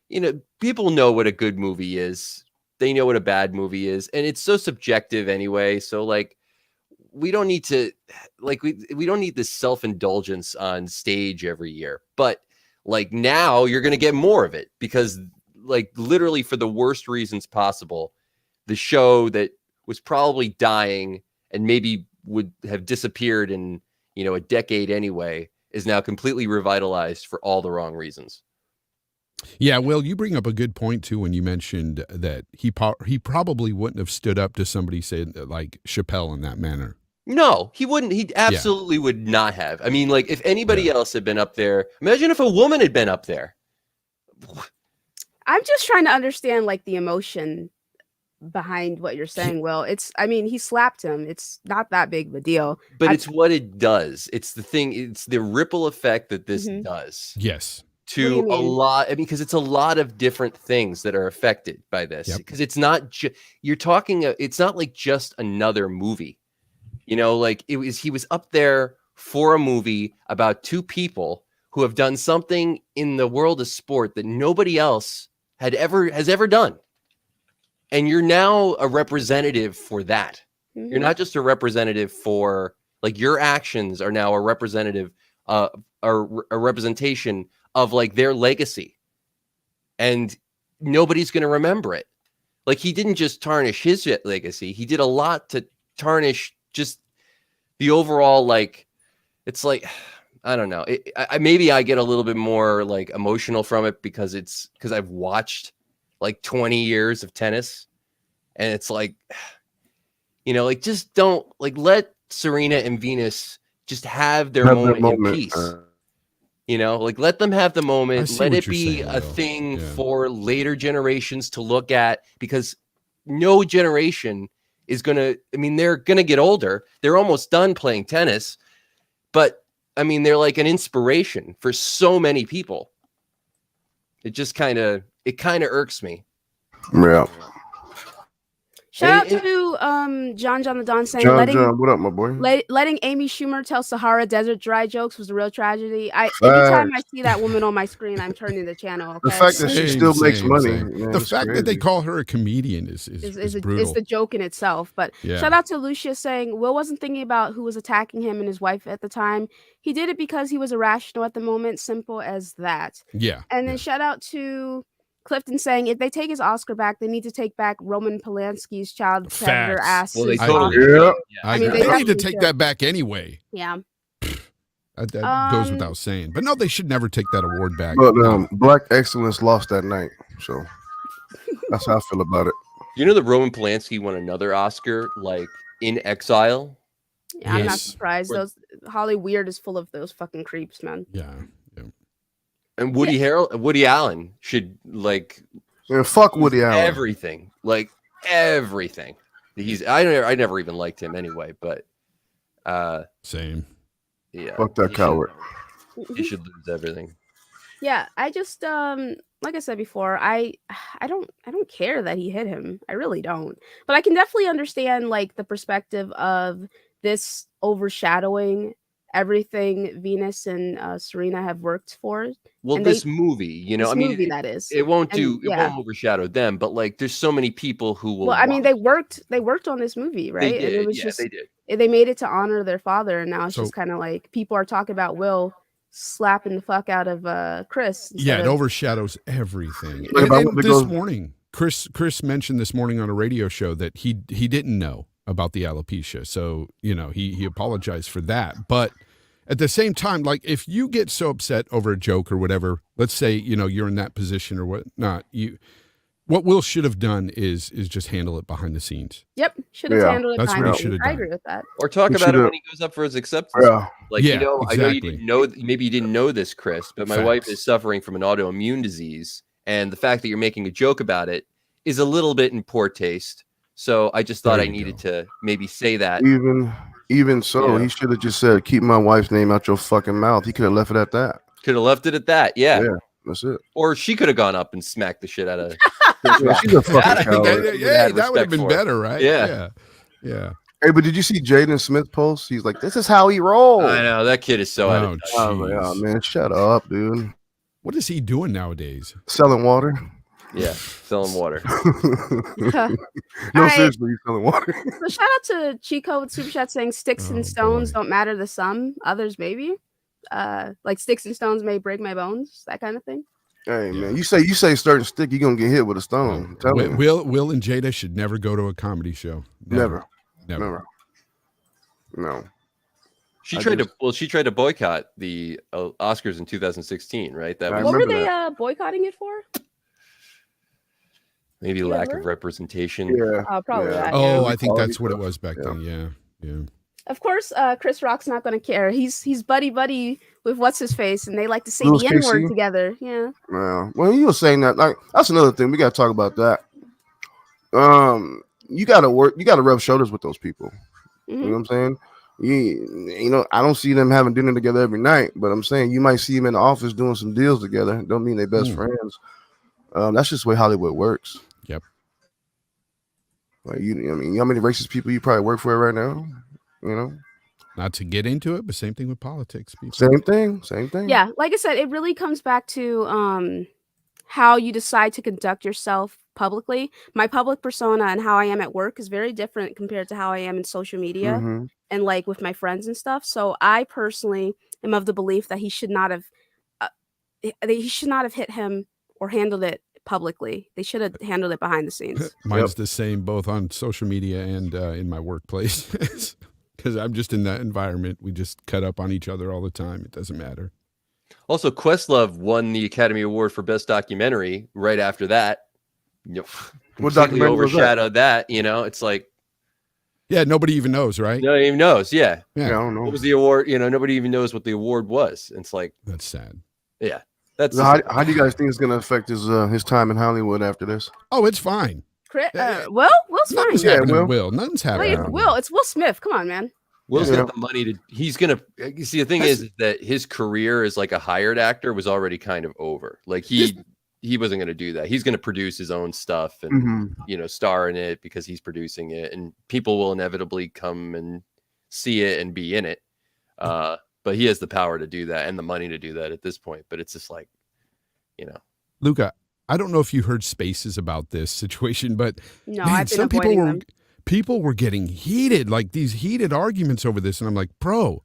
You know, people know what a good movie is. They know what a bad movie is, and it's so subjective anyway. So like, we don't need to we don't need this self-indulgence on stage every year. But like now you're going to get more of it because like literally for the worst reasons possible, the show that was probably dying and maybe would have disappeared in, you know, a decade anyway, is now completely revitalized for all the wrong reasons. Yeah, well, you bring up a good point too when you mentioned that he probably wouldn't have stood up to somebody saying like Chappelle in that manner. No, he wouldn't. He absolutely would not have. I mean, like if anybody else had been up there, imagine if a woman had been up there. I'm just trying to understand like the emotion behind what you're saying, Will. I mean, he slapped him. It's not that big of a deal. But it's what it does. It's the thing. It's the ripple effect that this does. Yes. To a lot. I mean, because it's a lot of different things that are affected by this. Because it's not you're talking. It's not like just another movie. You know, like he was up there for a movie about two people who have done something in the world of sport that nobody else has ever done. And you're now a representative for that. You're not just a representative for like your actions are now a representative, a representation of like their legacy. And nobody's going to remember it. Like he didn't just tarnish his legacy. He did a lot to tarnish just the overall, like, it's like, I don't know. Maybe I get a little bit more like emotional from it because I've watched like 20 years of tennis, and it's like, you know, like just don't like let Serena and Venus just have their moment in peace. You know, like let them have the moment. Let it be a thing for later generations to look at, because no generation is gonna. I mean, they're gonna get older. They're almost done playing tennis, but I mean, they're like an inspiration for so many people. It kind of irks me. Yeah. Shout out to John the Don saying John, what up, my boy? Letting Amy Schumer tell Sahara Desert Dry jokes was a real tragedy. Anytime I see that woman on my screen, I'm turning the channel. Okay? The fact that she still makes money. Man, the fact that they call her a comedian is brutal. Is the joke in itself. But shout out to Lucia saying Will wasn't thinking about who was attacking him and his wife at the time. He did it because he was irrational at the moment. Simple as that. Yeah. And then shout out to Clifton saying if they take his Oscar back, they need to take back Roman Polanski's child predator ass. Well, they totally I mean, they need to take that back anyway. Yeah. That goes without saying. But no, they should never take that award back. But Black Excellence lost that night, so that's how I feel about it. You know that Roman Polanski won another Oscar, like In Exile? Yeah, I'm not surprised. Holly Weird is full of those fucking creeps, man. Yeah. And Woody Allen should like fuck Woody Allen. Everything. Like everything. I never even liked him anyway, but same. Yeah. Fuck that coward. He should lose everything. Yeah, I just like I said before, I don't care that he hit him. I really don't. But I can definitely understand like the perspective of this overshadowing everything Venus and Serena have worked for. Well, and this movie, you know, I mean, that is. It won't won't overshadow them, but like, there's so many people who will. Well, I mean, they worked on this movie, right? They did. And it was they did. They made it to honor their father, and now it's just kind of like people are talking about Will slapping the fuck out of Chris. Yeah, it overshadows everything. And this morning, Chris mentioned this morning on a radio show that he didn't know about the alopecia, so you know he apologized for that, but. At the same time, like if you get so upset over a joke or whatever, let's say, you know, you're in that position or whatnot, what Will should have done is just handle it behind the scenes. Yep. Should have handled it That's behind what the he should scenes. have done. I agree with that. Or talk about it when he goes up for his acceptance. Yeah. Like, you know, exactly. I know you didn't know, maybe you didn't know this, Chris, but my wife is suffering from an autoimmune disease. And the fact that you're making a joke about it is a little bit in poor taste. So I just thought I needed to maybe say that. Even so, he should have just said, keep my wife's name out your fucking mouth. He could have left it at that. Could have left it at that. Yeah. Yeah, that's it. Or she could have gone up and smacked the shit out of She's a fucking coward. That would have been better, right? Yeah. Yeah. Hey, but did you see Jaden Smith post? He's like, "This is how he rolls." I know that kid is so out of Oh, touch. I was like, "Oh jeez. man, shut up, dude." What is he doing nowadays? Selling water. Yeah, selling water. All No, right. seriously, he's selling water. So shout out to Chico with Super Chat saying sticks Oh, and stones boy. don't matter to some, others maybe. Like sticks and stones may break my bones, that kind of thing. Hey man, you say certain stick, you're gonna get hit with a stone. I'm telling you. Will and Jada should never go to a comedy show. Never. Never. No. She tried to boycott the Oscars in 2016, right? That I was What were remember they that. boycotting it for? maybe You lack remember? of representation. Yeah. Probably Yeah. that. Oh, Yeah. I think that's what it Quality was back stuff. then. Yeah. Of course, Chris Rock's not going to care. He's buddy with what's his face, and they like to say Louis the N word KC? together. Yeah. Yeah. Well, you were saying that. Like, that's another thing. We got to talk about that. You got to rub shoulders with those people. You know what I'm saying? You know, I don't see them having dinner together every night, but I'm saying you might see them in the office doing some deals together. Don't mean they're best friends. That's just the way Hollywood works. Yep. Like you know how many racist people you probably work for right now? You know, Not to get into it, but same thing with politics. People. same thing. Yeah, like I said, it really comes back to how you decide to conduct yourself publicly. My public persona and how I am at work is very different compared to how I am in social media and like with my friends and stuff. So I personally am of the belief that he should not have hit him or handled it publicly. They should have handled it behind the scenes. Mine's the same both on social media and in my workplace. Because I'm just in that environment. We just cut up on each other all the time. It doesn't matter. Also, Questlove won the Academy Award for Best Documentary right after that. What Completely documentary was that? overshadowed that. You know, it's like Yeah, nobody even knows, right? nobody even knows. Yeah. Yeah. I don't know. What was the award? You know, nobody even knows what the award was. It's like, That's sad. yeah, that's So how do you guys think it's gonna affect his time in Hollywood after this? Oh, it's fine. Will's fine. Nothing's Yeah, happening to Will. Will. Nothing's happening. Like, to Will, it's Will Smith. Come on, man. Will's Yeah. got the money to. He's gonna. You see, the thing is that his career as like a hired actor was already kind of over. Like he wasn't gonna do that. He's gonna produce his own stuff and you know star in it because he's producing it, and people will inevitably come and see it and be in it. But he has the power to do that and the money to do that at this point. But it's just like, you know, Luca, I don't know if you heard Spaces about this situation, but No, man, I've been some avoiding them. people were getting heated, like these heated arguments over this, and I'm like, bro,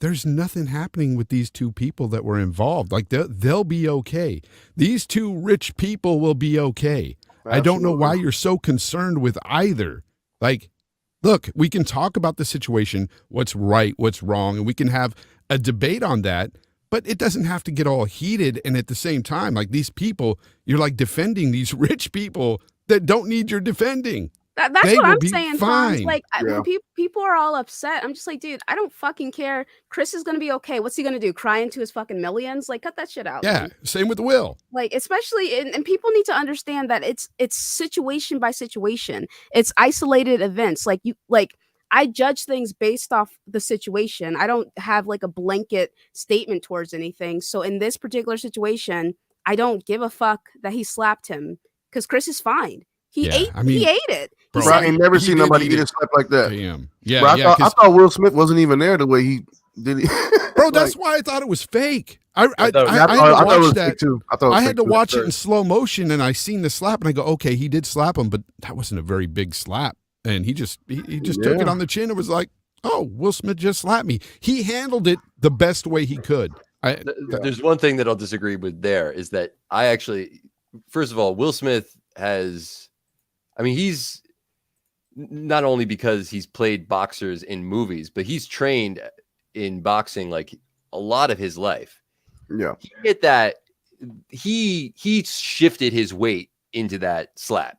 there's nothing happening with these two people that were involved. Like they'll be okay. These two rich people will be okay. I don't know why you're so concerned with either. Like, look, we can talk about the situation, what's right, what's wrong, and we can have a debate on that. But it doesn't have to get all heated. And at the same time, like these people, you're like defending these rich people that don't need your defending. That's They what will I'm be saying, fine. Fonz. Like, Yeah. when people are all upset, I'm just like, dude, I don't fucking care. Chris is gonna be okay. What's he gonna do? Cry into his fucking millions? Like, cut that shit out. Yeah, man. same with Will. Like, especially, and people need to understand that it's situation by situation. It's isolated events. I judge things based off the situation. I don't have like a blanket statement towards anything. So in this particular situation, I don't give a fuck that he slapped him because Chris is fine. He ate it. Bro, Bro, I ain't never seen did nobody eat eat it. a slap like that. Damn. Yeah, Bro, yeah. I thought Will Smith wasn't even there the way he did it. Bro, that's why I thought it was fake. I I had thought to it was watch fake that. too. I thought it was I had fake to too at watch it in first. slow motion, and I seen the slap, and I go, okay, he did slap him, but that wasn't a very big slap. And he just took it on the chin and was like, oh, Will Smith just slapped me. He handled it the best way he could. There's one thing that I'll disagree with there is that I actually, first of all, Will Smith he's not only because he's played boxers in movies, but he's trained in boxing like a lot of his life. Yeah. He did that. He shifted his weight into that slap.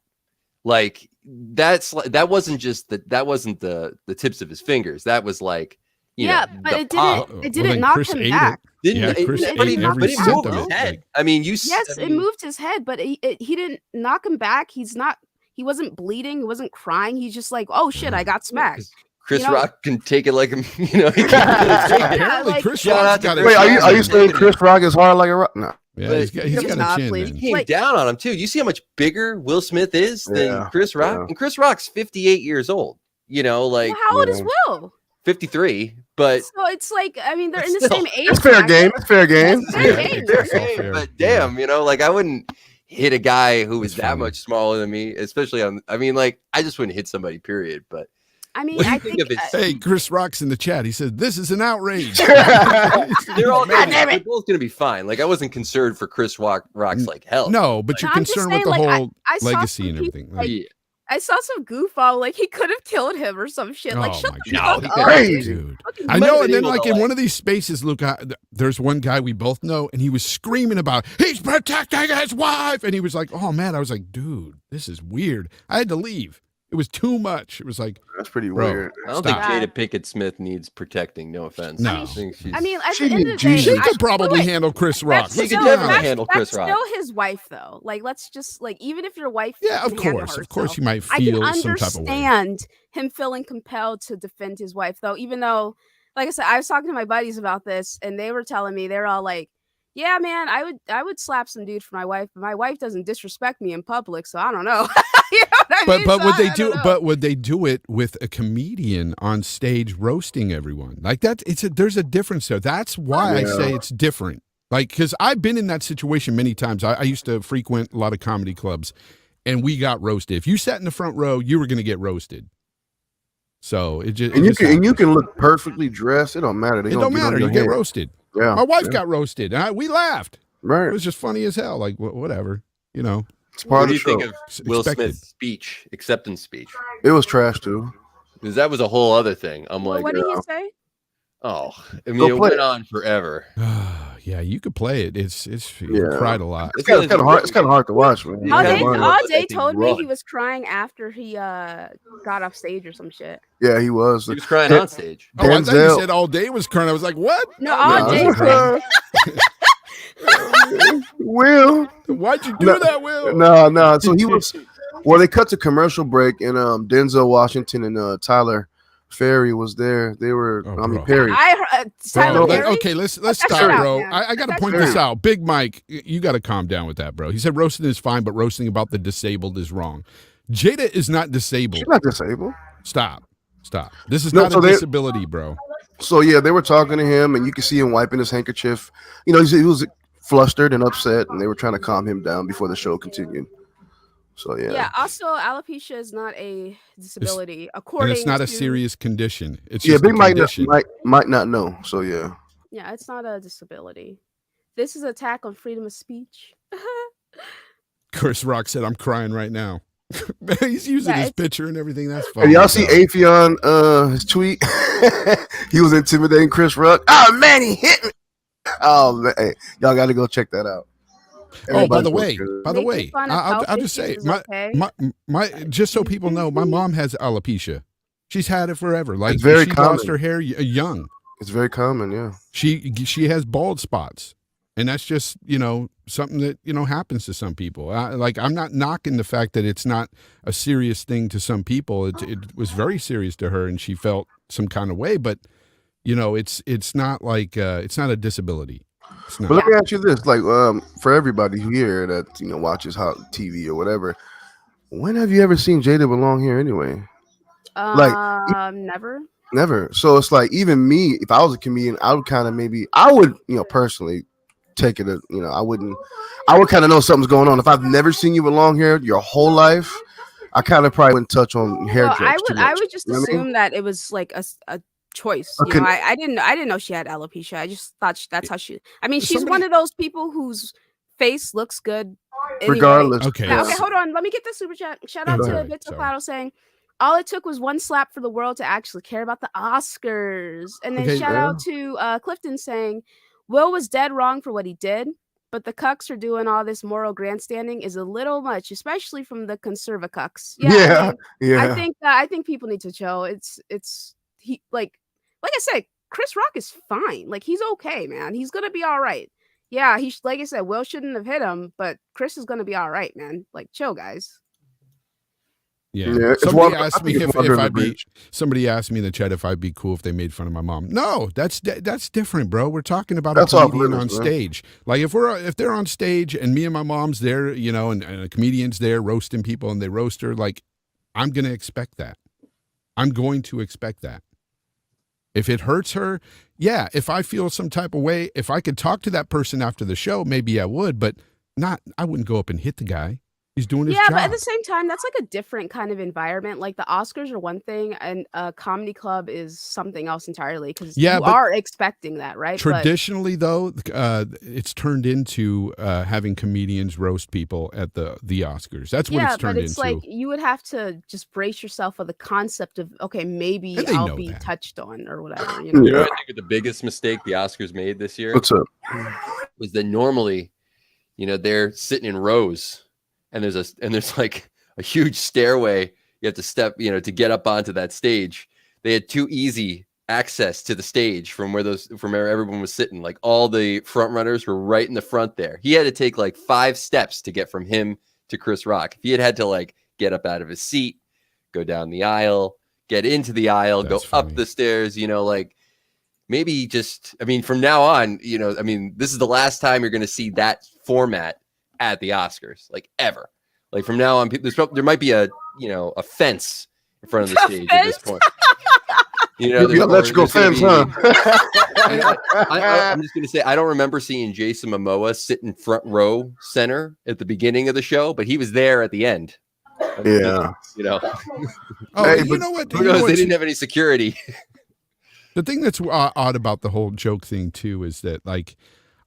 Like that wasn't just that wasn't the tips of his fingers. That was like, but it didn't knock him back. Chris ate but it every moved cent of his it. head. I mean, It moved his head, but he didn't knock him back. He wasn't bleeding. He wasn't crying. He's just like, oh shit, I got smacked. Chris Rock can take it like him, He can really take it. Apparently, Chris shout Rock's out to got Chris it. Wait, are you saying Chris Rock is hard like a rock? No. Yeah, he's got a chin. please. Man. He came down on him too. You see how much bigger Will Smith is than Chris Rock? yeah. And Chris Rock's 58 years old. You know, like Well, how old is Will? 53, but So it's like, I mean, they're in the still, same age. It's fair game. It's fair game. It's fair game. It's all fair. but damn, you know, like I wouldn't hit a guy who was It's that funny. much smaller than me, especially on. I mean, like I just wouldn't hit somebody. Period. But I mean, what do you I think think of his? Hey, Chris Rock's in the chat. He said, "This is an outrage." They're all they're both gonna be fine. Like I wasn't concerned for Chris Rock's like health. No, but you're I'm just concerned with the saying, like, whole I saw legacy some and people, everything. like, Yeah. I saw some goof all like he could have killed him or some shit. Like, Oh shut my the God. fuck No, up, crazy. Dude. Fucking I might know, have and been then able like to, in like- one of these spaces, look, there's one guy we both know, and he was screaming about he's protecting his wife, and he was like, "Oh man," I was like, "Dude, this is weird." I had to leave. It was too much. It was like, That's pretty Bro. weird. I don't Stop. think Jada Pinkett Smith needs protecting. No offense. No. I think she's. I mean, at She the end need of the day, Jesus. she I- could probably wait, handle Chris Rock. that's She could still- definitely that's- handle Chris that's Rock. still his wife, though. Like, let's just like, even if your wife, Yeah, of can handle course, herself, you might I can feel some type of way. understand him feeling compelled to defend his wife, though. Even though, like I said, I was talking to my buddies about this, and they were telling me they're all like, "Yeah, man, I would slap some dude for my wife, but my wife doesn't disrespect me in public, so I don't know." You know what I mean? But So would I they don't do? know. But would they do it with a comedian on stage roasting everyone like that? There's a difference there. That's why I Yeah. say it's different. Like, because I've been in that situation many times. I used to frequent a lot of comedy clubs, and we got roasted. If you sat in the front row, you were going to get roasted. So it just And you just can happens. look perfectly dressed. It don't matter. They It gonna don't get on matter. your You get head. roasted. Yeah. My wife yeah. got roasted. And we laughed. It right. was just funny as hell. Like whatever, you know. It's part What of do the you think show. of Will Expected. Smith's speech, acceptance speech? It was trash too. Because that was a whole other thing. I'm Well, like, what did he say? oh, I mean, Go it play went it. on forever. Yeah, you could play it. It's you Yeah. cried a lot. It's kind of hard. It's kind of hard to watch, man. Yeah, All Yeah, day, Martin. all Let day that thing told me he run. was crying after he got off stage or some shit. Yeah, he was. He was crying Yeah. on stage. Oh, I thought you Denzel- said all day was crying. I was like, what? No, all No, day. it's crying. Will. Why'd you do No, that, Will? No. So he was. Well, they cut to commercial break, and Denzel Washington and Tyler Perry was there. They were. Oh, I mean bro. Perry. I heard Tyler Bro, Perry. okay, let's that stop, shit out, bro. man. I got to That point shit this out. out. Big Mike, you got to calm down with that, bro. He said roasting is fine, but roasting about the disabled is wrong. Jada is not disabled. She's not disabled. Stop. This is No, not so a they- disability, bro. So yeah, they were talking to him, and you could see him wiping his handkerchief. You know, he was flustered and upset, and they were trying to calm him down before the show continued. So yeah. Yeah. Also, alopecia is not a disability, according And it's not to, a serious condition. It's Yeah, just a Big Mike condition. might not know. So yeah. Yeah, it's not a disability. This is attack on freedom of speech. Chris Rock said, I'm crying right now. He's using Yeah, his it's- picture and everything. That's Hey, funny. y'all see Afion his tweet? He was intimidating Chris Rock. Oh man, he hit me. Oh man, hey, y'all got to go check that out. Oh, by Everybody's the way, good. Making fun of I'll health just say, issues is okay. my just so people know, my mom has alopecia. She's had it forever. Like It's very she common. lost her hair young. It's very common. Yeah. She has bald spots, and that's just something that happens to some people. I'm not knocking the fact that it's not a serious thing to some people. It was very serious to her, and she felt some kind of way. But it's not like it's not a disability. It's not. But let me ask you this: like, for everybody here that watches hot TV or whatever, when have you ever seen Jada belong here anyway? Never. Never. So it's like even me, if I was a comedian, I would kind of I would personally take it. I would kind of know something's going on. If I've never seen you belong here your whole life, I kind of probably wouldn't touch on hair Well, dress too I much. would just You know what I mean? assume that it was like a choice. Okay. I didn't know she had alopecia. I just thought that's how she. I mean, she's Somebody- one of those people whose face looks good anyway. Regardless. Okay. Yeah, okay, Yes. hold on. Let me get the super chat. Shout out Go to ahead. Bits of Sorry. Cloud saying, all it took was one slap for the world to actually care about the Oscars. And then Okay, shout yeah. out to Clifton saying, Will was dead wrong for what he did, but the cucks are doing all this moral grandstanding is a little much, especially from the conservacucks. I Yeah. mean, Yeah. I think people need to chill. It's he like I said, Chris Rock is fine. Like he's okay, man. He's gonna be all right. Yeah, like I said, Will shouldn't have hit him, but Chris is gonna be all right, man. Like chill, guys. Yeah. Yeah, it's Somebody water- I asked me think it's if water under I'd the be. bridge. Somebody asked me in the chat if I'd be cool if they made fun of my mom. No, that's different, bro. We're talking about That's a off comedian on limits, man. stage. Like if they're on stage and me and my mom's there, and a comedian's there roasting people and they roast her, like I'm gonna expect that. I'm going to expect that. If it hurts her, yeah, if I feel some type of way, if I could talk to that person after the show, maybe I would, but I wouldn't go up and hit the guy. He's doing his job. But at the same time, that's like a different kind of environment. Like the Oscars are one thing, and a comedy club is something else entirely. Because you are expecting that, right? Traditionally, though, it's turned into having comedians roast people at the Oscars. That's what it's turned into. Like you would have to just brace yourself for the concept of, okay, maybe I'll be touched on or whatever. You know? You know what I think the biggest mistake the Oscars made this year? What's up? Was that normally, they're sitting in rows. And there's like a huge stairway you have to step, to get up onto that stage. They had too easy access to the stage from where everyone was sitting. Like all the front runners were right in the front there. He had to take like 5 steps to get from him to Chris Rock. If he had to like get up out of his seat, go down the aisle, get into the aisle, go up the stairs, like maybe just, from now on, this is the last time you're going to see that format at the Oscars, like ever. Like from now on, there might be a fence in front of the stage at this point. Electrical fence, huh? I'm just gonna say I don't remember seeing Jason Momoa sit in front row center at the beginning of the show, but he was there at the end. Yeah, Hey, you know what? They didn't have any security. The thing that's odd about the whole joke thing too is that, like,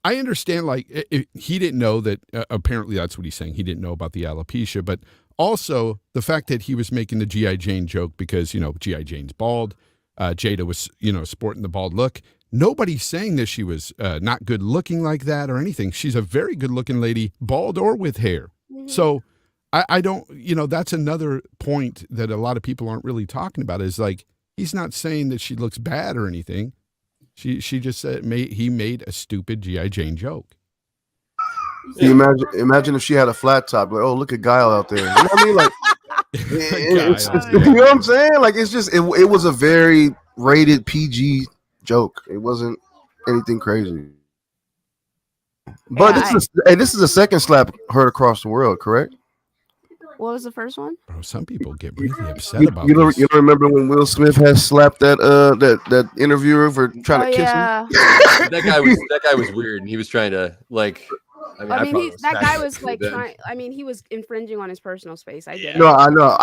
I understand, like, he didn't know that, apparently that's what he's saying. He didn't know about the alopecia, but also the fact that he was making the G.I. Jane joke because, G.I. Jane's bald. Jada was, sporting the bald look. Nobody's saying that she was not good looking like that or anything. She's a very good looking lady, bald or with hair. Mm-hmm. So I don't, that's another point that a lot of people aren't really talking about is like, he's not saying that she looks bad or anything. She just said he made a stupid G.I. Jane joke. Can you imagine if she had a flat top? Like, oh, look at Guile out there. You know what I mean? Like, you know what I'm saying? Like, it's just it was a very rated PG joke. It wasn't anything crazy. But this is a second slap heard across the world, correct? What was the first one? Bro, some people get really upset about this. You don't remember when Will Smith has slapped that interviewer for trying to kiss him? That guy was weird, and he was trying to like. That guy was like trying. He was infringing on his personal space. I get it. No, I know.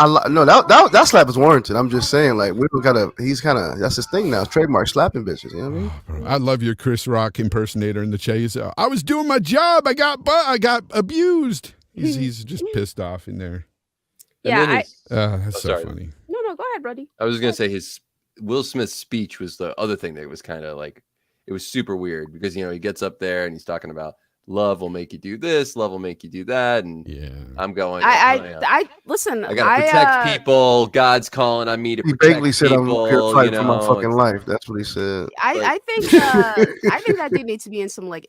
That slap was warranted. I'm just saying, like, that's his thing now. It's trademark slapping bitches. You know what I mean? I love your Chris Rock impersonator in the chase. I was doing my job. I got abused. He's just pissed off in there. Yeah, that's so funny. No, go ahead, buddy. I was gonna say his Will Smith's speech was the other thing that was kind of like, it was super weird because he gets up there and he's talking about love will make you do this, love will make you do that, and I'm going. Listen. I gotta protect people. God's calling on me to protect people. He vaguely said, "I'm gonna fight for my fucking life." That's what he said. I think that dude needs to be in some I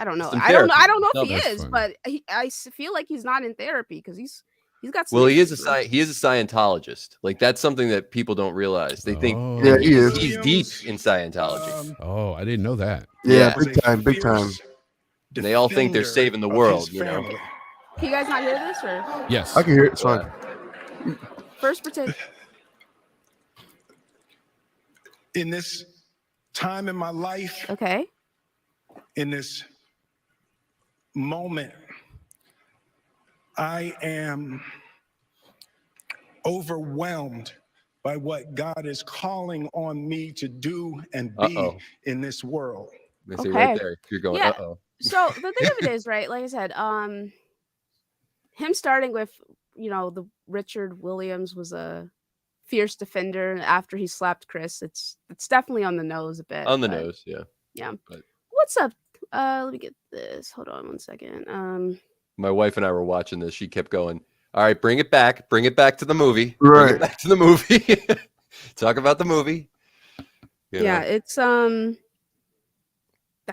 don't know. I don't know if he is, but I feel like he's not in therapy because he's got some. Well, he is a Scientologist. Like that's something that people don't realize. They think he is. He's deep in Scientology. I didn't know that. Yeah, big time. And they all think they're saving the world, Can you guys not hear this? Or? Yes. I can hear it. It's fine. First pretend. In this time in my life, okay, in this moment, I am overwhelmed by what God is calling on me to do and be in this world. Okay. Right there. You're going, So the thing of it is, right, like I said, him starting with, the Richard Williams was a fierce defender after he slapped Chris. It's definitely on the nose a bit. On the nose, yeah. Yeah. But what's up? Let me get this. Hold on one second. My wife and I were watching this. She kept going, all right, bring it back to the movie. Right. Bring it back to the movie. Talk about the movie. It's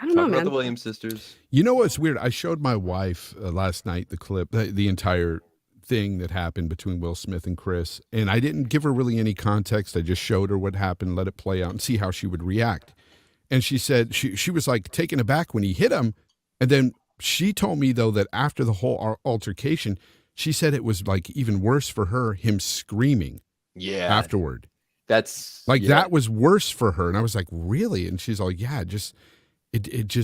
I don't know, man. The Williams sisters. You know what's weird? I showed my wife last night the clip, the entire thing that happened between Will Smith and Chris, and I didn't give her really any context. I just showed her what happened, let it play out, and see how she would react. And she said she was like taken aback when he hit him, and then she told me though that after the whole altercation, she said it was like even worse for her, him screaming. afterward. That's like that was worse for her. And I was like, really? And she's like, yeah, it just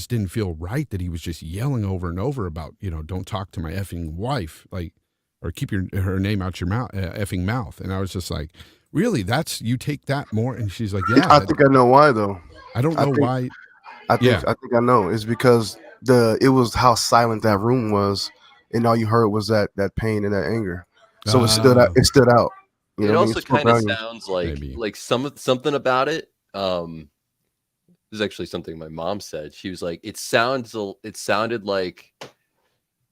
didn't feel right that he was just yelling over and over about, don't talk to my effing wife, like, or keep her name out your mouth, effing mouth. And I was just like, really? You take that more? And she's like, yeah. I think I know why though. I don't know why. I think I know. It's because it was how silent that room was, and all you heard was that pain and that anger. So it stood out. It stood out. It also kind of sounds like something about it. This is actually something my mom said. She was like, it sounded like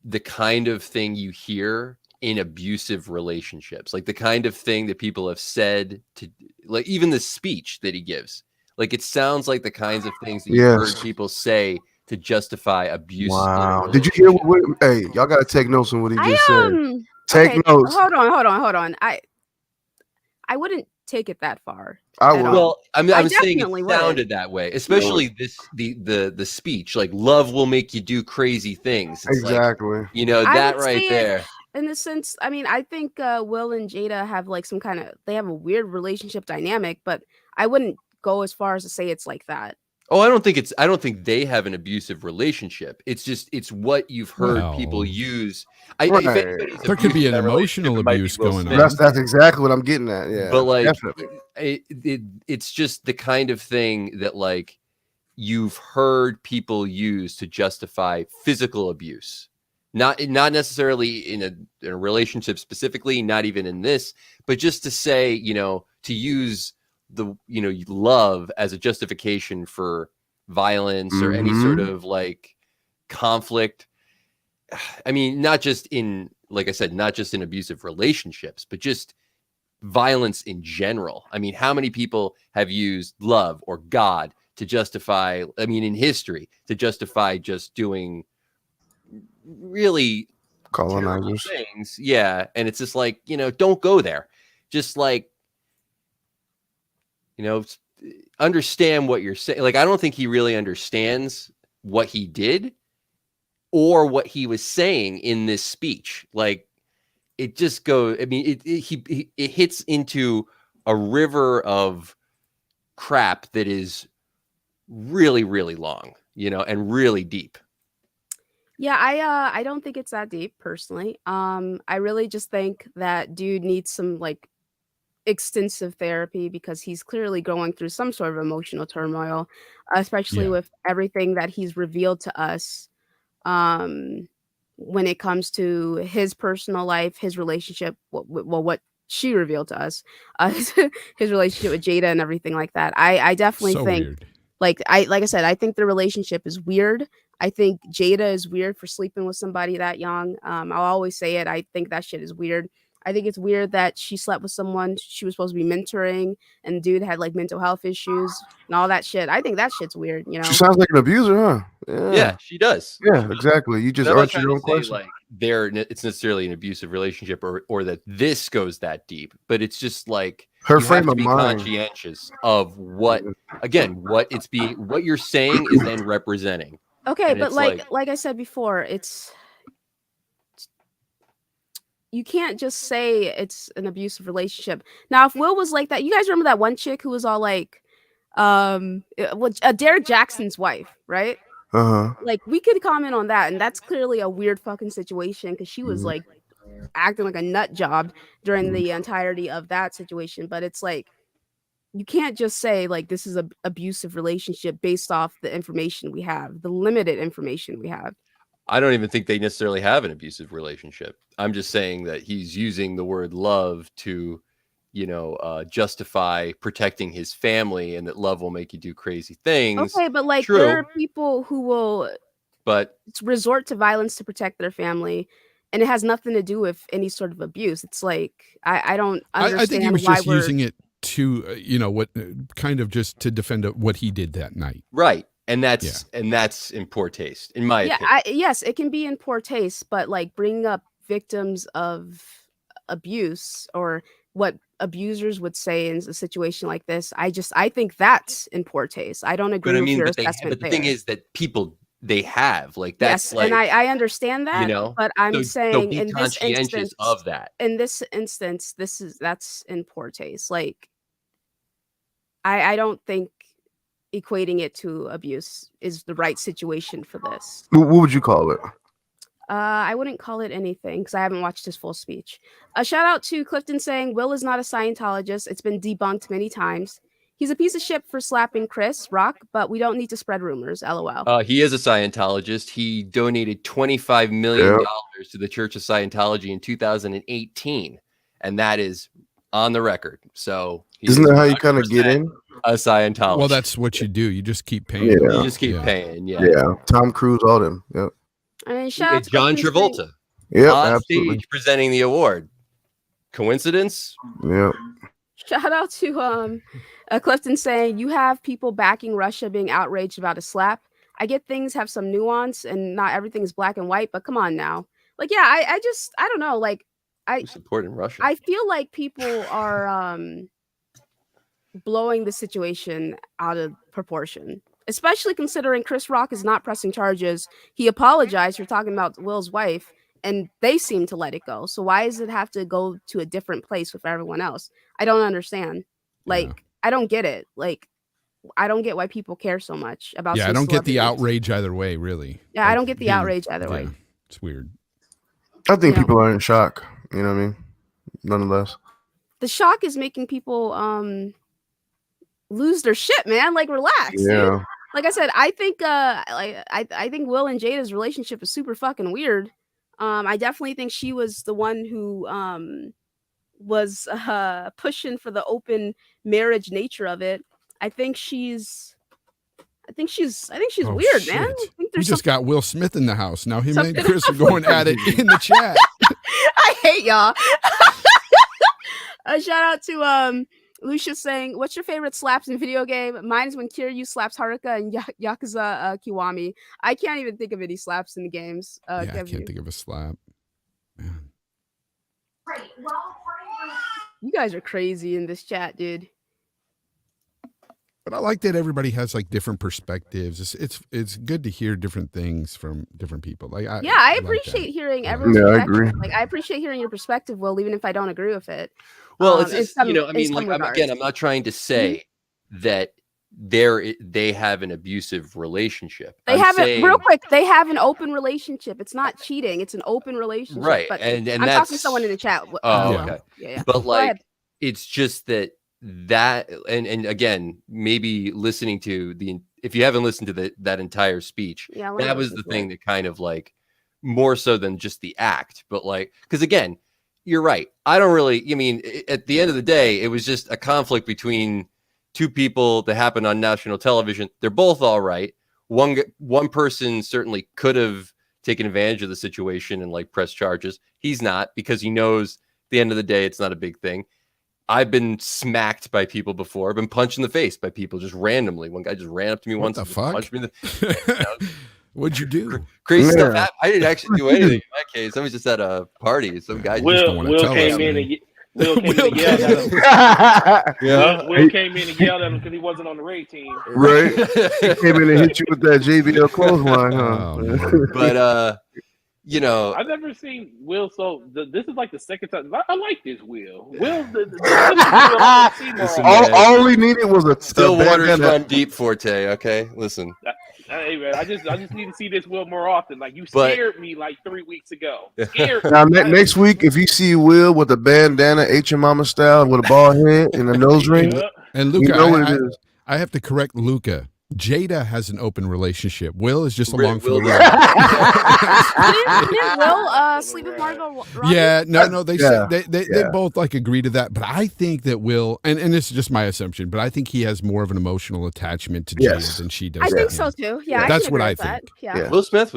the kind of thing you hear in abusive relationships, like the kind of thing that people have said to, like, even the speech that he gives. Like, it sounds like the kinds of things that you heard people say to justify abuse. Wow. Did you hear hey, y'all got to take notes on what he just said. Take notes. Hold on. I wouldn't take it that far. I would. Well, I'm saying it sounded that way, especially the speech, like, love will make you do crazy things. It's exactly. Like, that right there. In the sense, I mean, I think Will and Jada have like they have a weird relationship dynamic, but I wouldn't go as far as to say it's like that. Oh, I don't think they have an abusive relationship. It's what you've heard people use. There could be an emotional abuse going on. That's exactly what I'm getting at. Yeah, but like, it's just the kind of thing that, like, you've heard people use to justify physical abuse. Not necessarily in a relationship specifically, not even in this, but just to say, to use love as a justification for violence or any sort of like conflict. I mean, not just in, like I said, not just in abusive relationships, but just violence in general. I mean, how many people have used love or God to justify, in history, to justify just doing really colonizers things? Yeah. And it's just like, don't go there. Just like, understand what you're saying. Like, I don't think he really understands what he did or what he was saying in this speech. Like, it just goes, it hits into a river of crap that is really, really long, and really deep. Yeah, I don't think it's that deep personally. I really just think that dude needs some like extensive therapy because he's clearly going through some sort of emotional turmoil, especially with everything that he's revealed to us when it comes to his personal life, his relationship, what she revealed to us, his relationship with Jada and everything like that. I definitely think weird. like I said, I think the relationship is weird. I think Jada is weird for sleeping with somebody that young. I'll always say it. I think that shit is weird. I think it's weird that she slept with someone she was supposed to be mentoring, and dude had like mental health issues and all that shit. I think that shit's weird. She sounds like an abuser, huh? Yeah, she does. Yeah, exactly. You just answered your own question. Like, it's necessarily an abusive relationship, or that this goes that deep, but it's just like her frame of mind. Conscientious of what you're saying is then representing. Okay, and but like I said before, you can't just say it's an abusive relationship. Now, if Will was like that, you guys remember that one chick who was all like, Derek Jackson's wife, right? Like, we could comment on that, and that's clearly a weird fucking situation because she was like acting like a nut job during the entirety of that situation. But it's like, you can't just say like this is an abusive relationship based off the information we have, the limited information we have. I don't even think they necessarily have an abusive relationship. I'm just saying that he's using the word love to, justify protecting his family, and that love will make you do crazy things. Okay, but like, there are people who will resort to violence to protect their family, and it has nothing to do with any sort of abuse. It's like, I don't understand. I think he was just using it to, what kind of just to defend what he did that night. Right. And that's in poor taste, in my opinion. Yes, it can be in poor taste, but like bringing up victims of abuse or what abusers would say in a situation like this, I think that's in poor taste. I don't agree with your assessment. But the thing is that people they have. Like that's yes, like, and I understand that, but I'm so saying be in this conscientious instance, of that. that's in poor taste. Like I don't think equating it to abuse is the right situation for this. What would you call it? I wouldn't call it anything because I haven't watched his full speech. A shout out to Clifton saying Will is not a Scientologist. It's been debunked many times. He's a piece of shit for slapping Chris Rock, but we don't need to spread rumors. LOL. He is a Scientologist. He donated $25 million to the Church of Scientology in 2018, and that is on the record. So isn't that how you kind of get in? A Scientologist. Well, that's what you do. You just keep paying. Yeah. You just keep paying. Yeah. Yeah. Tom Cruise, all them. Yep. And shout out to John Clifton Travolta. Yeah, on absolutely. stage presenting the award. Coincidence? Yeah. Shout out to Clifton saying you have people backing Russia being outraged about a slap. I get things have some nuance and not everything is black and white, but come on now. Like, yeah, I don't know. Like, Who's supporting Russia? I feel like people are blowing the situation out of proportion, especially considering Chris Rock is not pressing charges. He apologized for talking about Will's wife, and they seem to let it go. So why does it have to go to a different place with everyone else? I don't understand. Like, I don't get it. Like, I don't get why people care so much about. Yeah, I don't get the outrage either way, really. Yeah, I don't get the outrage either way. It's weird. I think people are in shock. You know what I mean? Nonetheless, the shock is making people lose their shit, man. Like, relax. Yeah. Dude. Like I said, I think I think Will and Jada's relationship is super fucking weird. I definitely think she was the one who was pushing for the open marriage nature of it. I think she's weird, shit. man. I think We just got Will Smith in the house. Now him and Chris are going at it in the chat. I hate y'all. A shout out to Lucia saying, "What's your favorite slaps in video game?" Mine is when Kiryu slaps Haruka and Yakuza Kiwami. I can't even think of any slaps in the games. I can't think of a slap. Man. You guys are crazy in this chat, dude. But I like that everybody has like different perspectives. It's good to hear different things from different people. Like, I appreciate hearing everyone's perspective. I agree. Like, I appreciate hearing your perspective, Will, even if I don't agree with it. Well, it's just, I mean, like, I'm not trying to say that they have an abusive relationship. They have real quick. They have an open relationship. It's not cheating. It's an open relationship. Right. But And I'm that's talking to someone in the chat. Okay. Yeah. But like, it's just that and again, maybe listening to if you haven't listened to that entire speech, that was the thing that kind of like more so than just the act, but like, because again, you're right. I don't really, at the end of the day, it was just a conflict between two people that happened on national television. They're both all right. One person certainly could have taken advantage of the situation and like press charges. He's not, because he knows at the end of the day, it's not a big thing. I've been smacked by people before. I've been punched in the face by people just randomly. One guy just ran up to me once and punched me in the What'd you do? Crazy stuff happened. I didn't actually do anything in my case. I was just at a party. Some guy Will came in and yelled at him. Yeah. Will came in and yelled at him because he wasn't on the raid team. Right. He came in and hit you with that JBL clothesline, huh? But I've never seen Will. So this is like the second time. I like this Will. Will. All we needed was a still waters run deep forte. Okay, listen. Hey man, I just need to see this Will more often. Like, you scared me like 3 weeks ago. Scared now next week, if you see Will with a bandana, H and Mama style, with a bald head and a nose ring, and Luca, you know what it is. I have to correct Luca. Jada has an open relationship. Will is just along for the ride. Didn't Will sleep with Margot Robbie? Yeah, no. They said they both like agree to that. But I think that Will, and this is just my assumption, but I think he has more of an emotional attachment to Jada than she does. I think so too. Yeah, that's what I think. Yeah. Will Smith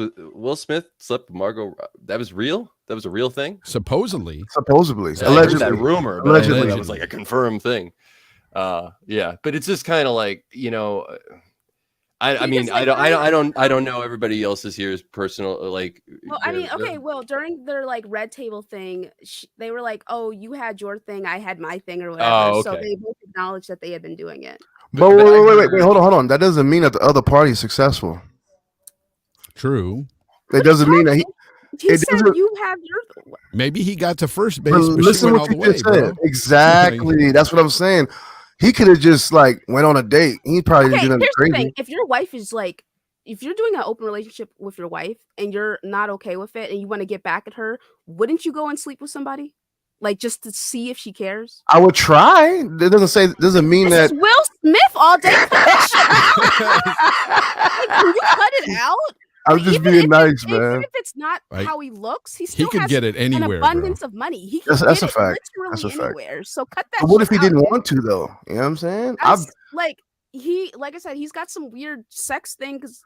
slept with Margot. That was real. That was a real thing. Supposedly. Allegedly. That rumor. Allegedly, that was like a confirmed thing. Yeah, but it's just kind of like, I mean, I don't know everybody else's here's personal, like. Well, I mean, okay. Well, during their like red table thing, they were like, "Oh, you had your thing, I had my thing, or whatever." Oh, okay. So they both acknowledged that they had been doing it. But wait, hold on. That doesn't mean that the other party is successful. True. It doesn't mean that He it said doesn't. you have your. Maybe he got to first base, But but she listen went what all you the way, just said. bro. Exactly. That's what I'm saying. He could have just like went on a date. He probably didn't Okay, do nothing here's the crazy. thing: if your wife is like, if you're doing an open relationship with your wife and you're not okay with it, and you want to get back at her, wouldn't you go and sleep with somebody, like just to see if she cares? I would try. It doesn't mean This that. is Will Smith all day. Cut that shit out. Like, can you cut it out? I'm just being nice, Even man. if it's not Like, how he looks, he he still could has get it an anywhere, bro. abundance of money. He can That's get a it fact. literally That's a fact. anywhere. So cut that But what shit if he out, didn't dude. want to though? You know what I'm saying? Like I said, he's got some weird sex thing because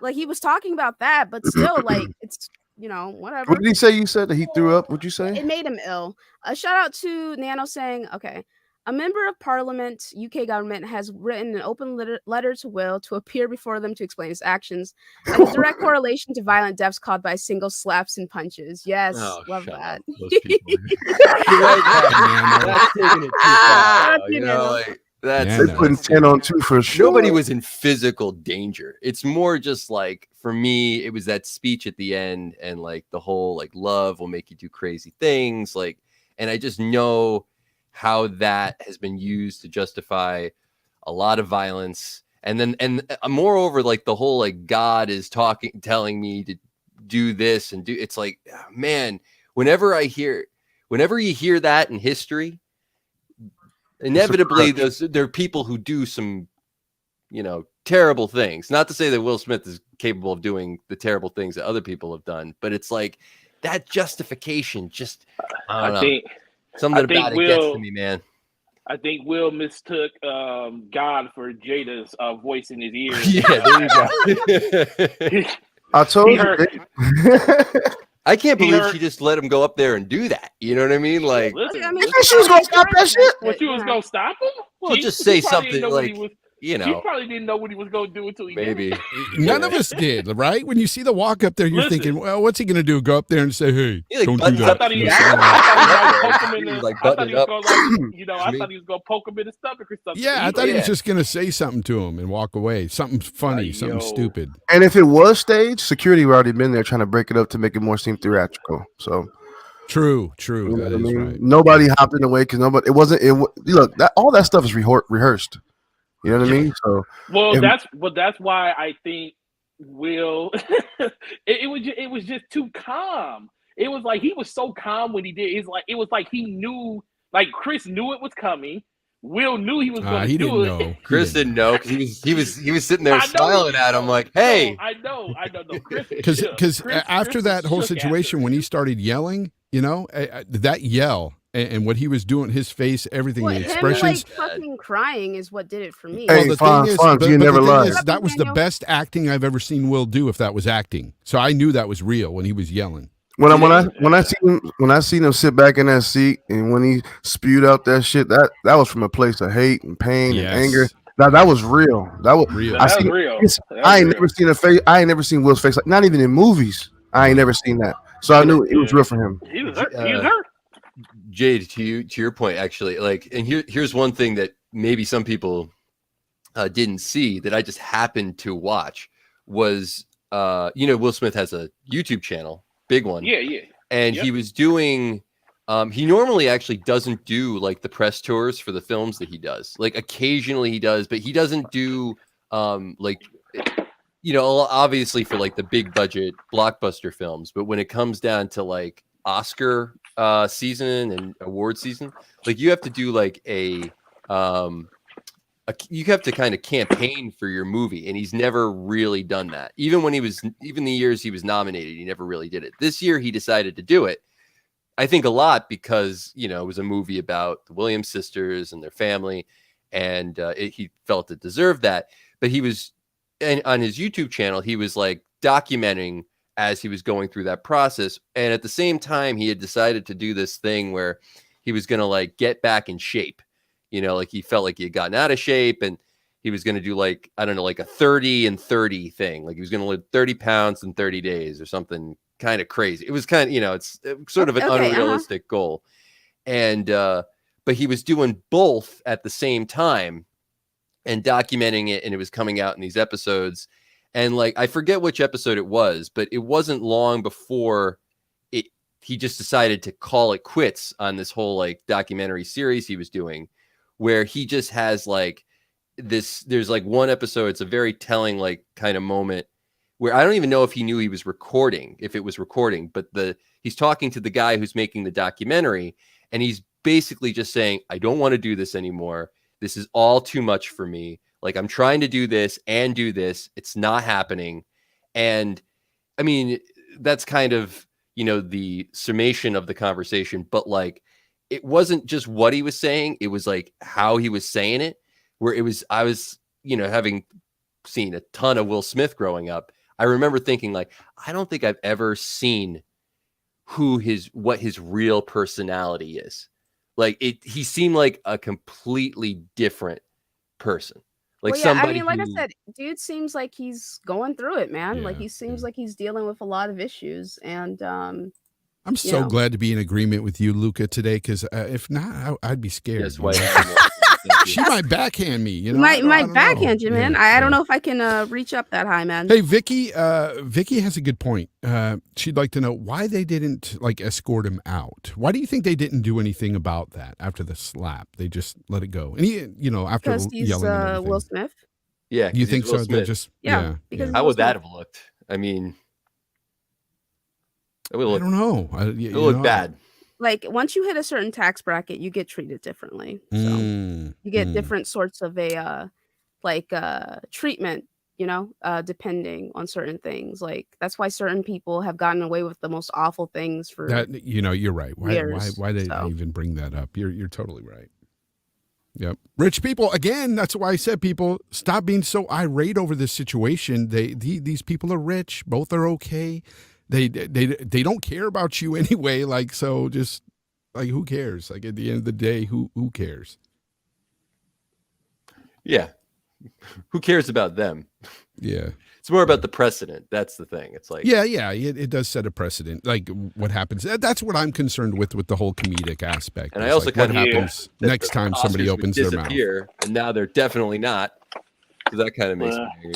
like he was talking about that, but still, like it's whatever. What did he say? You said that he threw up. What'd you say? It made him ill. A shout out to Nano saying, okay, a member of Parliament, UK government, has written an open letter to Will to appear before them to explain his actions and the direct correlation to violent deaths caused by single slaps and punches. Yes, love that. Those people. You're right, that's taking it too far. You know, Like that's Yeah, They no. putting 10 on 2 for sure. Nobody was in physical danger. It's more just like for me, it was that speech at the end and like the whole like love will make you do crazy things. Like, and I just know how that has been used to justify a lot of violence. And moreover, like the whole like God is telling me to do this and do it's like, man, whenever you hear that in history, inevitably there are people who do some terrible things. Not to say that Will Smith is capable of doing the terrible things that other people have done, but it's like that justification just I don't know. Something about it gets to me, man. I think Will mistook God for Jada's voice in his ear. Yeah, there you go. I told you. I can't believe she just let him go up there and do that. You know what I mean? Like, Listen, she was gonna stop that shit. What, you was gonna stop him? Well, just say something like, he probably didn't know what he was gonna do until he maybe. did it. None of us did, right? When you see the walk up there, you're thinking, well, what's he going to do? Go up there and say, hey, don't do that. I thought he was gonna poke him in the stomach or something. Yeah, I thought he was just going to say something to him and walk away. Something funny, something stupid. And if it was staged, security would already been there trying to break it up to make it more seem theatrical. So true. You know That what I is mean? right. Nobody hopped in the way because nobody. It wasn't. Look, all that stuff is rehearsed. You know what I mean? So that's why I think Will. it was just too calm. It was like he was so calm when he did. It was like he knew. Like Chris knew it was coming. Will knew he was going to do it. Know. Chris didn't know because he was sitting there smiling at him like, "Hey." I know. Because after that whole situation, when he started yelling, that yell and what he was doing, his face, everything, the expressions. Him, like, fucking crying is what did it for me. Hey, that was the best acting I've ever seen Will do. If that was acting, so I knew that was real when he was yelling. When I seen him sit back in that seat and when he spewed out that shit, that was from a place of hate and pain and anger. That was real. That was real. I ain't never seen a face. I ain't never seen Will's face, like not even in movies. I ain't never seen that. So I knew it was real for him. He was hurt. Jade, to your point, actually, like, and here's one thing that maybe some people didn't see that I just happened to watch was, Will Smith has a YouTube channel. Big one. Yeah. And he was doing he normally actually doesn't do like the press tours for the films that he does. Like occasionally he does, but he doesn't do obviously for like the big budget blockbuster films, but when it comes down to like Oscar season and award season, like you have to do like you have to kind of campaign for your movie, and he's never really done that. Even the years he was nominated, he never really did it. This year he decided to do it. I think a lot because, it was a movie about the Williams sisters and their family, and he felt it deserved that. But he was, and on his YouTube channel, he was like documenting as he was going through that process. And at the same time, he had decided to do this thing where he was going to like get back in shape. Like he felt like he had gotten out of shape and he was going to do like, I don't know, like a 30 and 30 thing. Like he was going to live 30 pounds in 30 days or something kind of crazy. It was kind of, it's sort of an unrealistic goal. And, but he was doing both at the same time and documenting it. And it was coming out in these episodes. And like, I forget which episode it was, but it wasn't long before he just decided to call it quits on this whole like documentary series he was doing, where he just has like there's like one episode, it's a very telling like kind of moment where I don't even know if he knew he was recording, if it was recording, but he's talking to the guy who's making the documentary, and he's basically just saying, I don't want to do this anymore. This is all too much for me. Like, I'm trying to do this and do this. It's not happening. And I mean, that's kind of, the summation of the conversation, but like, it wasn't just what he was saying. It was like how he was saying it, where I was, having seen a ton of Will Smith growing up. I remember thinking like, I don't think I've ever seen what his real personality is. Like he seemed like a completely different person. Like, well, yeah, I mean, like I said, dude seems like he's going through it, man. Like he seems like he's dealing with a lot of issues, and I'm so glad to be in agreement with you, Luca, today, because if not, I'd be scared. Yes, why? She might backhand me. Might backhand you, man. I don't know if I can reach up that high, man. Hey, Vicky has a good point. She'd like to know why they didn't like escort him out. Why do you think they didn't do anything about that after the slap? They just let it go. And he, after because he's yelling and everything. Will Smith. Yeah, you think so? They're just because how would that have looked? I mean, it would look, I don't know. It would look bad. Like once you hit a certain tax bracket, you get treated differently. So you get different sorts of a treatment, depending on certain things. Like that's why certain people have gotten away with the most awful things for that. You're right. Why did I so. even bring that up? You're totally right. Yep. Rich people, again, that's why I said, people, stop being so irate over this situation. These people are rich. Both are okay. They don't care about you anyway. Like, so just like, who cares? Like at the end of the day, who cares? Yeah. Who cares about them? Yeah. It's more about the precedent. That's the thing. It's like, yeah, it does set a precedent. Like what happens. That's what I'm concerned with the whole comedic aspect. And I also like, kind what happens next time Oscars somebody opens their mouth. And now they're definitely not. So that kind of makes me angry.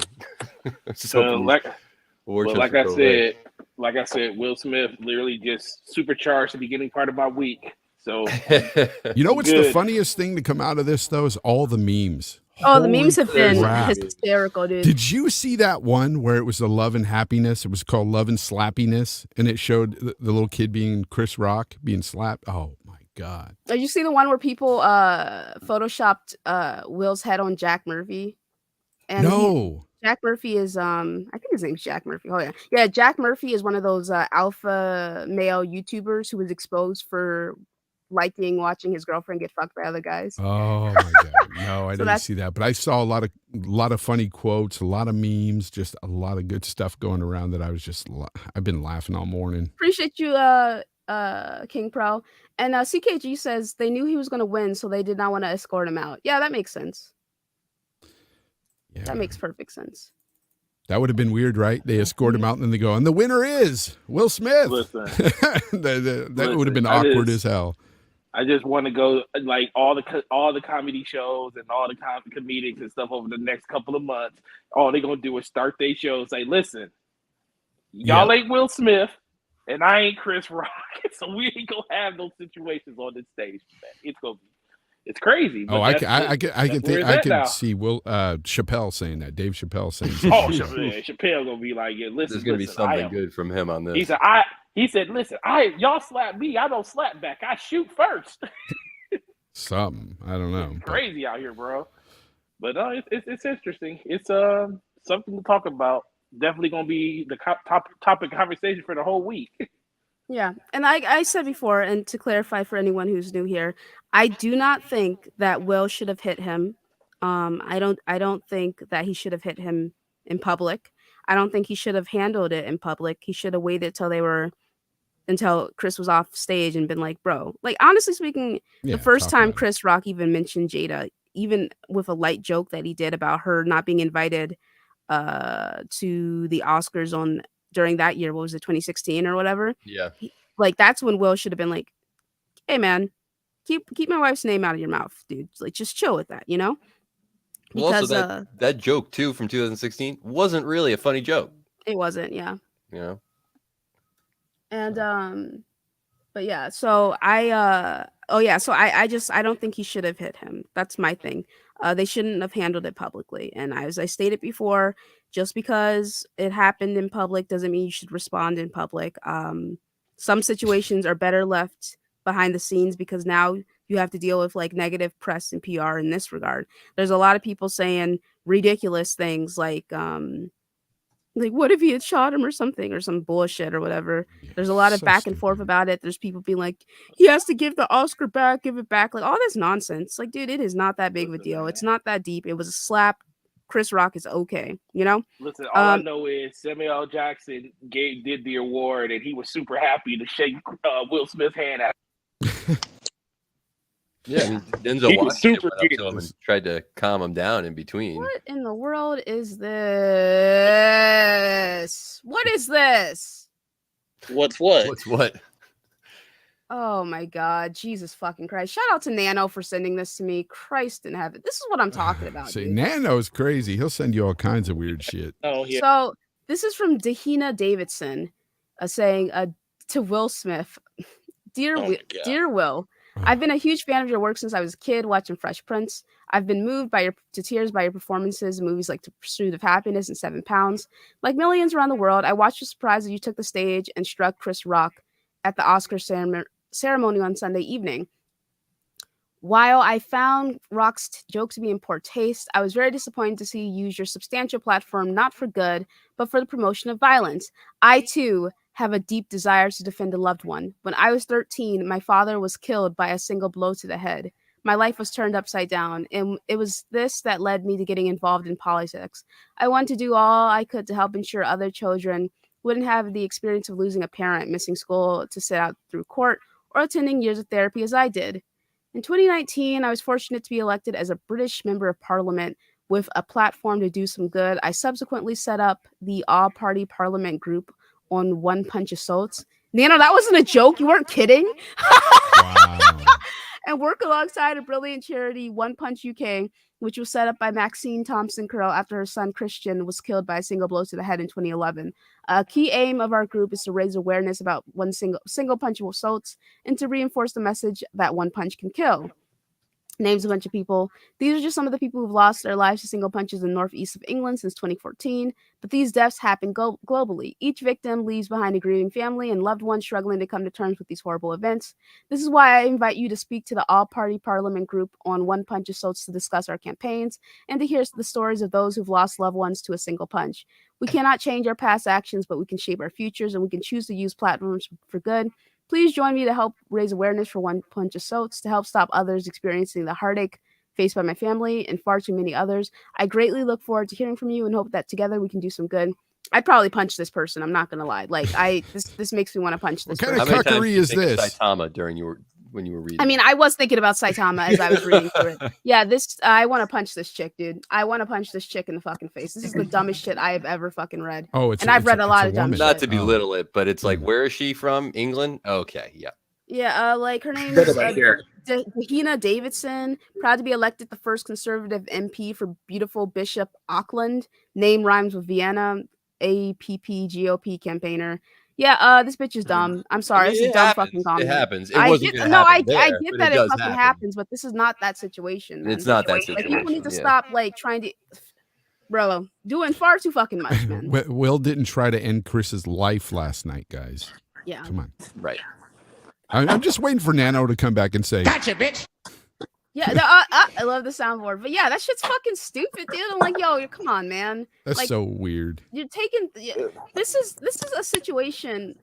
Like I said, Will Smith literally just supercharged the beginning part of my week. So what's the funniest thing to come out of this though is all the memes. Oh, the memes have been hysterical, dude. Did you see that one where it was the Love and Happiness? It was called Love and Slappiness, and it showed the little kid being Chris Rock being slapped. Oh my God! Did you see the one where people photoshopped Will's head on Jack Murphy? And no. Jack Murphy is I think his name's Jack Murphy. Oh yeah, Jack Murphy is one of those alpha male YouTubers who was exposed for watching his girlfriend get fucked by other guys. Oh my God. No, I didn't see that. But I saw a lot of funny quotes, a lot of memes, just a lot of good stuff going around that I've been laughing all morning. Appreciate you, King Pro. And CKG says they knew he was going to win, so they did not want to escort him out. Yeah, that makes sense. Yeah. That makes perfect sense. That would have been weird, right? They escort him out and then they go, and the winner is Will Smith. Listen, that would have been awkward as hell. I just want to go like all the comedy shows and all the comedics and stuff over the next couple of months. All they're gonna do is start their shows. Say, listen, y'all ain't Will Smith, and I ain't Chris Rock, so we ain't gonna have those situations on this stage. Man. It's crazy. Oh, I can see Will Chappelle saying that. Dave Chappelle saying. Chappelle gonna be like, yeah, listen. There's gonna be something good from him on this. He said, listen, y'all slap me, I don't slap back. I shoot first. Something. I don't know. It's crazy out here, bro. But it's interesting. It's something to talk about. Definitely gonna be the topic conversation for the whole week. Yeah, and I said before, and to clarify for anyone who's new here, I do not think that Will should have hit him. I don't think that he should have hit him in public. I don't think he should have handled it in public. He should have waited until Chris was off stage and been like, bro. Like, honestly speaking, the first time Chris Rock even mentioned Jada, even with a light joke that he did about her not being invited to the Oscars during that year, what was it, 2016 or whatever? Yeah. That's when Will should have been like, hey man, keep my wife's name out of your mouth, dude. Like, just chill with that, Well, also because that joke too from 2016 wasn't really a funny joke. it wasn't, yeah. You know. And but yeah, so I don't think he should have hit him. That's my thing. They shouldn't have handled it publicly. And as I stated before, just because it happened in public doesn't mean you should respond in public. Some situations are better left behind the scenes because now you have to deal with like negative press and PR in this regard. There's a lot of people saying ridiculous things like what if he had shot him or something or some bullshit or whatever. Yeah, There's a lot of so back and forth stupid. about it. There's people being like, he has to give the Oscar back, give it back, like all this nonsense. Like, dude, it is not that big of a Listen, deal. man. It's not that deep. It was a slap. Chris Rock is okay, you know. Listen, all I know is Samuel L. Jackson did the award, and he was super happy to shake Will Smith's hand out. Yeah, I mean, Denzel He was Washington super went up to giddy. him and tried to calm him down in between. What in the world is this? What is this? What's what? What's what? Oh my god, Jesus fucking Christ. Shout out to Nano for sending this to me. Christ in heaven. This is what I'm talking about. See, Dude. Nano's crazy. He'll send you all kinds of weird shit. Oh, yeah. So this is from Dahina Davidson saying to Will Smith, Dear Will, I've been a huge fan of your work since I was a kid watching Fresh Prince. I've been moved to tears by your performances in movies like The Pursuit of Happiness and 7 Pounds. Like millions around the world, I watched with surprise as you took the stage and struck Chris Rock at the Oscar ceremony on Sunday evening. While I found Rock's joke to be in poor taste, I was very disappointed to see you use your substantial platform not for good, but for the promotion of violence. I, too, have a deep desire to defend a loved one. When I was 13, my father was killed by a single blow to the head. My life was turned upside down, and it was this that led me to getting involved in politics. I wanted to do all I could to help ensure other children wouldn't have the experience of losing a parent, missing school to sit out through court, or attending years of therapy as I did. In 2019, I was fortunate to be elected as a British Member of Parliament with a platform to do some good. I subsequently set up the all-party parliament group on One Punch Assaults. Nano, that wasn't a joke. You weren't kidding. Wow. And work alongside a brilliant charity, One Punch UK, which was set up by Maxine Thompson Curl after her son Christian was killed by a single blow to the head in 2011. A key aim of our group is to raise awareness about one single punch assaults and to reinforce the message that one punch can kill. Names a bunch of people. These are just some of the people who've lost their lives to single punches in the northeast of England since 2014. But these deaths happen globally. Each victim leaves behind a grieving family and loved ones struggling to come to terms with these horrible events. This is why I invite you to speak to the all-party parliament group on One Punch Assaults to discuss our campaigns and to hear the stories of those who've lost loved ones to a single punch. We cannot change our past actions, but we can shape our futures, and we can choose to use platforms for good. Please join me to help raise awareness for One Punch Assaults to help stop others experiencing the heartache faced by my family and far too many others. I greatly look forward to hearing from you and hope that together we can do some good. I'd probably punch this person. I'm not gonna lie. Like this makes me want to punch this. What kind person. of cuckery is this? Saitama when you were reading. I mean, I was thinking about Saitama as I was reading through it. Yeah, I want to punch this chick, dude. I want to punch this chick in the fucking face. This is the dumbest shit I have ever fucking read. Oh, I've read a lot of dumb shit. Not to belittle it, but it's like, where is she from? England? Okay, yeah. Yeah, like her name is Dahina Davidson, proud to be elected the first conservative MP for beautiful Bishop Auckland. Name rhymes with Vienna, APP campaigner. Yeah, this bitch is dumb. I'm sorry, this is dumb fucking comment. It happens. It I wasn't get, gonna no, happen I there, get but that it it does fucking happen. happens, but this is not that situation. Man. It's not that Like, situation. people need to yeah. stop like trying to, bro, doing far too fucking much, man. Will didn't try to end Chris's life last night, guys. Yeah, Come on. Right. I'm just waiting for Nano to come back and say, Gotcha, bitch. yeah. I love the soundboard, but yeah, that shit's fucking stupid, dude. I'm like, yo, come on, man. that's Like, so weird. you're taking. This is a situation.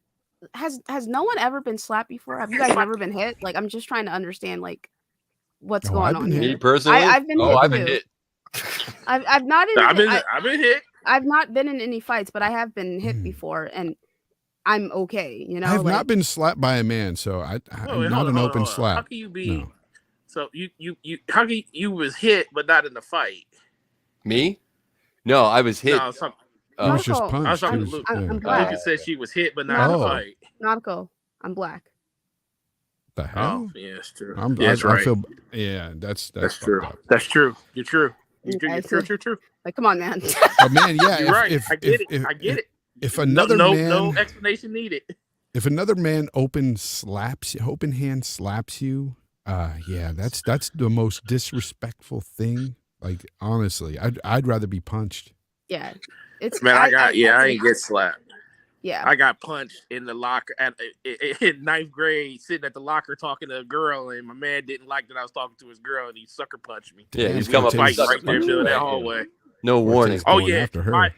Has no one ever been slapped before? Have you guys never been hit? Like, I'm just trying to understand like what's going I've on been here. Me personally? I've been hit I've been too. hit. I've not in, I've been hit. I've not been in any fights, but I have been hit before, and I'm okay. You know, I have like, not been slapped by a man, so I'm Wait, not an open How slap. can you be? No. So how can you was hit but not in the fight? Me? No, I was hit. No, He was just Nautical. I was punched. talking He to was- Luke. yeah. I'm black. Lucas said she was hit but not in Oh. the fight. nautical. I'm black. The hell? Oh, yeah, it's true. I'm, Yeah, that's I right. feel, yeah, that's That's fucked true. up. That's true. You're true. Okay, True. like, come on, man. But man, yeah, You're right. I get it. If another man, no explanation needed. If another man open hand slaps you, yeah, that's the most disrespectful thing. Like, honestly, I'd rather be punched. Yeah, it's man. I ain't get slapped. Yeah, I got punched in the locker in ninth grade, sitting at the locker talking to a girl, and my man didn't like that I was talking to his girl, and he sucker punched me. Yeah, he's come up fight and right there in that hallway. No warning. Oh yeah,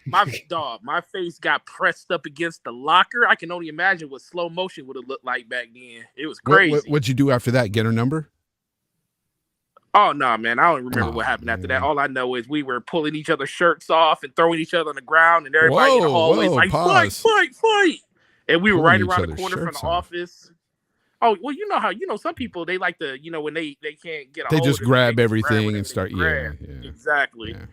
my face got pressed up against the locker. I can only imagine what slow motion would have looked like back then. It was crazy. What'd you do after that? Get her number? Oh no, man! I don't remember what happened after that. All I know is we were pulling each other's shirts off and throwing each other on the ground, and everybody in the hallway like fight, and we were right around the corner from the office. Oh well, you know some people they like to when they can't get a hold they just of grab it, everything and start exactly. Yeah.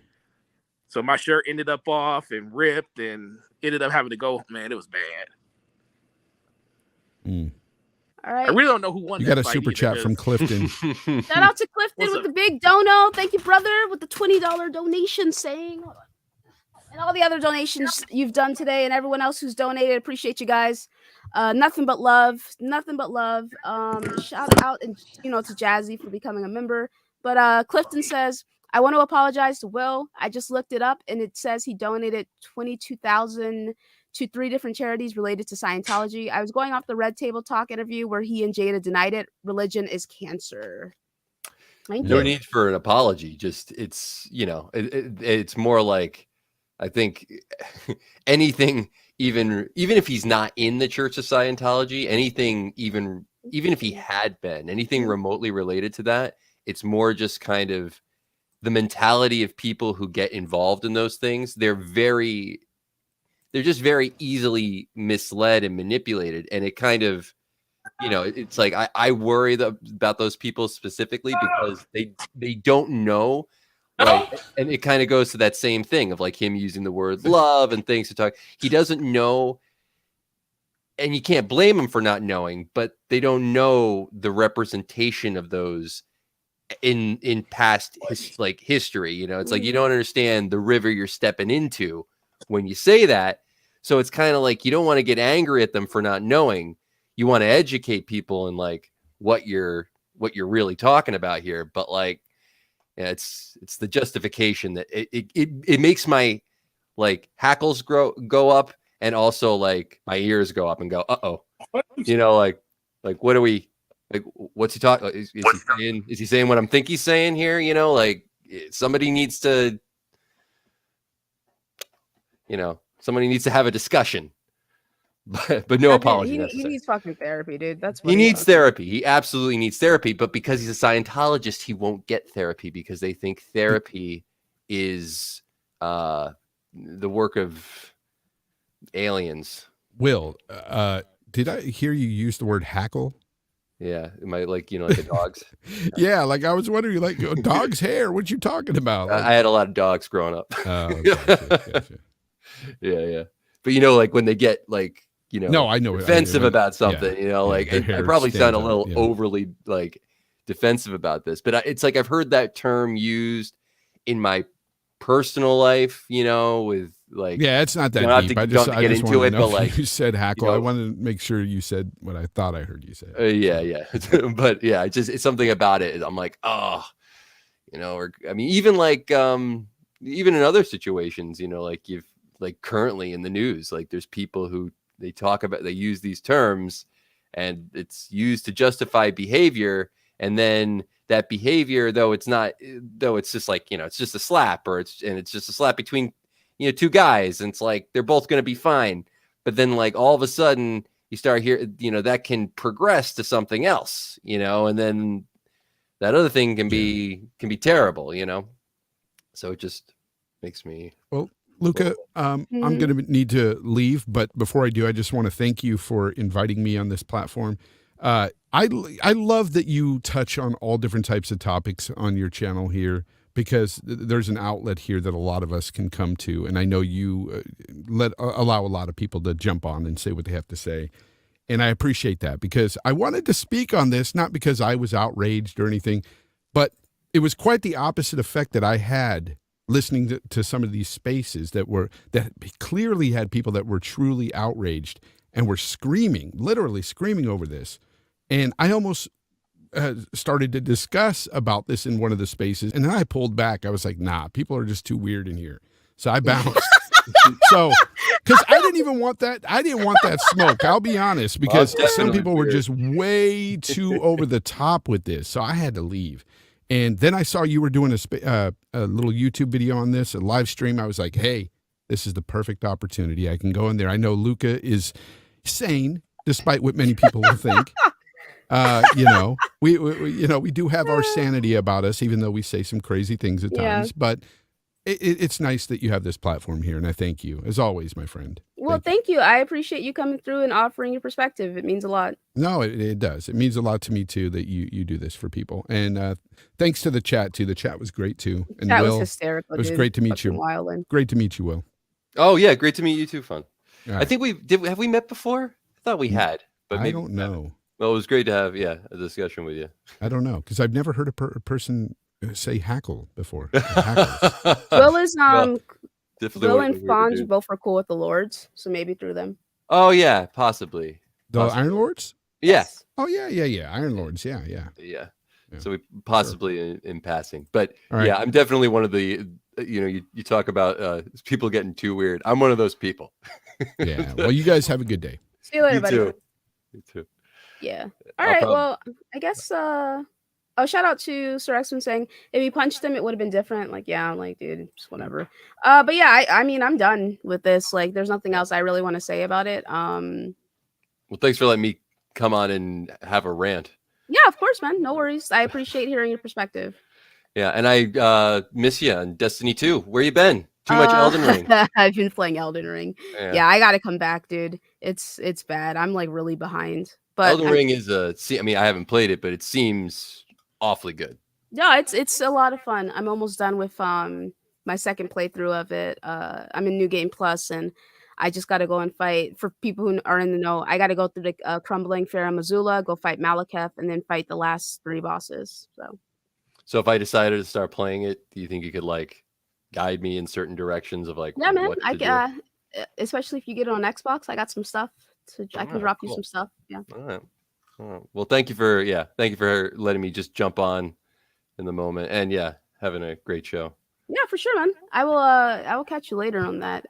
So my shirt ended up off and ripped, and ended up having to go. Man, it was bad. All right. I really don't know who won. You got a super chat from Clifton. Shout out to Clifton with the big dono. Thank you, brother, with the $20 donation saying. And all the other donations you've done today and everyone else who's donated. Appreciate you guys. Nothing but love. Nothing but love. Shout out and to Jazzy for becoming a member. But Clifton says, I want to apologize to Will. I just looked it up and it says he donated $22,000 to 3 different charities related to Scientology. I was going off the Red Table Talk interview where he and Jada denied it. Religion is cancer. No need for an apology. Just it's it's more like, I think anything, even if he's not in the Church of Scientology, anything even if he had been anything remotely related to that, it's more just kind of the mentality of people who get involved in those things. They're just very easily misled and manipulated. And it kind of, it's like, I worry about those people specifically because they don't know. Like, and it kind of goes to that same thing of like him using the word love and things to talk. He doesn't know, and you can't blame him for not knowing, but they don't know the representation of those in past history. It's like you don't understand the river you're stepping into when you say that. So it's kind of like you don't want to get angry at them for not knowing. You want to educate people in like what you're really talking about here. But like, yeah, it's the justification that it makes my like hackles go up, and also like my ears go up and go, like what are we like? What's he talking? Is he saying what I'm think he's saying here? Like somebody needs to. Somebody needs to have a discussion, but no apology. He needs fucking therapy, dude. That's what he needs therapy. He absolutely needs therapy. But because he's a Scientologist, he won't get therapy because they think therapy is the work of aliens. Will, did I hear you use the word hackle? Yeah, am I like like the dogs? Yeah, like I was wondering, like dog's hair. What you talking about? Like, I had a lot of dogs growing up. Oh, gotcha. Yeah. But like when they get like no, I know defensive about something, I probably sound a little out, overly like defensive about this, but it's like I've heard that term used in my personal life, with like it's not that deep. I just get into it, but like you said hackle, I wanted to make sure you said what I thought I heard you say. Yeah. But yeah, it's something about it. I'm like, or I mean, even like even in other situations, like you've like currently in the news, like there's people who they use these terms and it's used to justify behavior. And then that behavior, though it's just like, it's just a slap it's just a slap between, 2 guys. And it's like, they're both going to be fine. But then like all of a sudden you start hearing, that can progress to something else, and then that other thing can be terrible, so it just makes me. Well, Luca, I'm going to need to leave, but before I do, I just want to thank you for inviting me on this platform. I love that you touch on all different types of topics on your channel here, because there's an outlet here that a lot of us can come to, and I know you allow a lot of people to jump on and say what they have to say, and I appreciate that, because I wanted to speak on this not because I was outraged or anything, but it was quite the opposite effect that I had listening to some of these spaces that clearly had people that were truly outraged and were screaming, literally screaming over this. And I almost started to discuss about this in one of the spaces, and then I pulled back. I was like, nah, people are just too weird in here. So I bounced. So, because I didn't want that smoke. I'll be honest, because some people were just way too over the top with this. So I had to leave. And then I saw you were doing a little YouTube video on this, a live stream. I was like, hey, this is the perfect opportunity. I can go in there. I know Luca is sane, despite what many people will think. We do have our sanity about us, even though we say some crazy things at times. But it's nice that you have this platform here, and I thank you, as always, my friend. Well, thank you. I appreciate you coming through and offering your perspective. It means a lot. No, it does. It means a lot to me, too, that you do this for people. And thanks to the chat, too. The chat was great, too. And that Will, was hysterical, it was dude. great to meet you. Wildin'. Great to meet you, Will. Oh, yeah, great to meet you, too, Fun. Right. I think have we met before? I thought we had. But maybe I don't know. Well, it was great to have, a discussion with you. I don't know, because I've never heard a person say hackle before. Will is Will and Fonz both are cool with the Lords, so maybe through them. Oh yeah, possibly. The Iron Lords? Yes. Oh yeah. Iron Lords, yeah. So we possibly in passing, but yeah, I'm definitely one of the. You talk about people getting too weird. I'm one of those people. Yeah. Well, you guys have a good day. See you later, buddy. You too. Yeah. All right. Well, I guess. Shout out to Sir X saying if he punched him, it would have been different. Like, yeah, I'm like, dude, just whatever. But yeah, I mean, I'm done with this. Like, there's nothing else I really want to say about it. Well, thanks for letting me come on and have a rant. Yeah, of course, man. No worries. I appreciate hearing your perspective. Yeah, and I miss you on Destiny 2. Where you been? Too much Elden Ring. I've been playing Elden Ring. Yeah, I gotta come back, dude. It's bad. I'm like really behind. But Elden Ring is I mean, I haven't played it, but it seems awfully good. Yeah, it's a lot of fun. I'm almost done with my second playthrough of it. I'm in New Game Plus, and I just got to go and fight. For people who are in the know, I got to go through the Crumbling Fair and Missoula, go fight Malekith, and then fight the last 3 bosses. So if I decided to start playing it, do you think you could like guide me in certain directions of like? Yeah, man. Especially if you get it on Xbox, I got some stuff. So I can drop you some stuff. Yeah. All right. Well, thank you for letting me just jump on in the moment, and having a great show. Yeah, for sure, man. I will catch you later on that.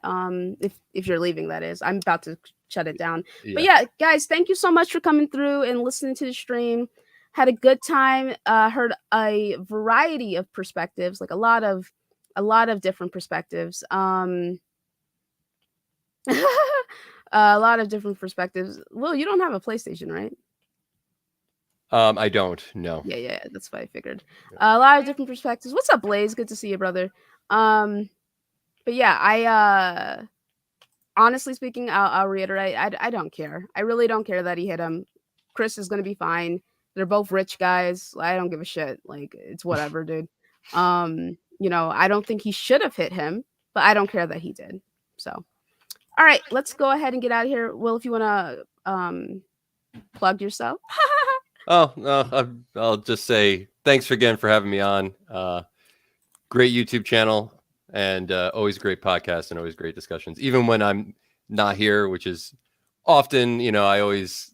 If you're leaving, that is. I'm about to shut it down. Yeah. But yeah, guys, thank you so much for coming through and listening to the stream. Had a good time. Heard a variety of perspectives, like a lot of different perspectives. A lot of different perspectives. Will, you don't have a PlayStation, right? I don't. No. Yeah. That's what I figured. A lot of different perspectives. What's up, Blaze? Good to see you, brother. But yeah, I honestly speaking, I'll reiterate. I don't care. I really don't care that he hit him. Chris is gonna be fine. They're both rich guys. I don't give a shit. Like, it's whatever, dude. I don't think he should have hit him, but I don't care that he did. So, all right, let's go ahead and get out of here. Will, if you want to plug yourself. Oh, no, I'll just say thanks again for having me on. Great YouTube channel, and always great podcast and always great discussions. Even when I'm not here, which is often, I always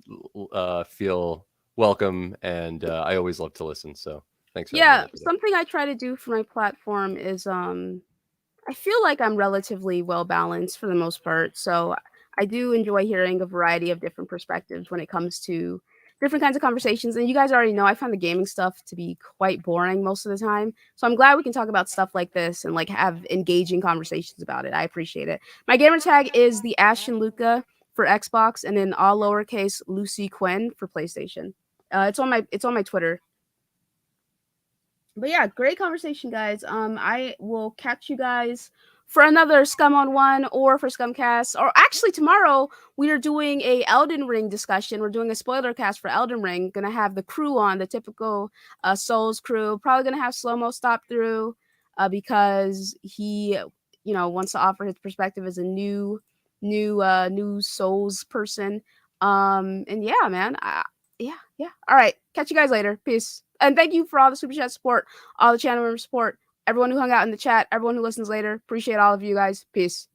feel welcome, and I always love to listen. So thanks. Yeah, something I try to do for my platform is I feel like I'm relatively well balanced for the most part. So I do enjoy hearing a variety of different perspectives when it comes to different kinds of conversations. And you guys already know I find the gaming stuff to be quite boring most of the time. So I'm glad we can talk about stuff like this and like have engaging conversations about it. I appreciate it. My gamer tag is the Ashton Luca for Xbox, and then all lowercase Lucy Quinn for PlayStation. It's on my Twitter. But yeah, great conversation, guys. I will catch you guys for another Scum on One or for Scumcast. Or actually, tomorrow we are doing a Elden Ring discussion. We're doing a spoiler cast for Elden Ring. Gonna have the crew on, the typical Souls crew. Probably gonna have Slow Mo stop through because he, wants to offer his perspective as a new Souls person. And yeah, man. Yeah. All right. Catch you guys later. Peace. And thank you for all the Super Chat support, all the channel member support, everyone who hung out in the chat, everyone who listens later. Appreciate all of you guys. Peace.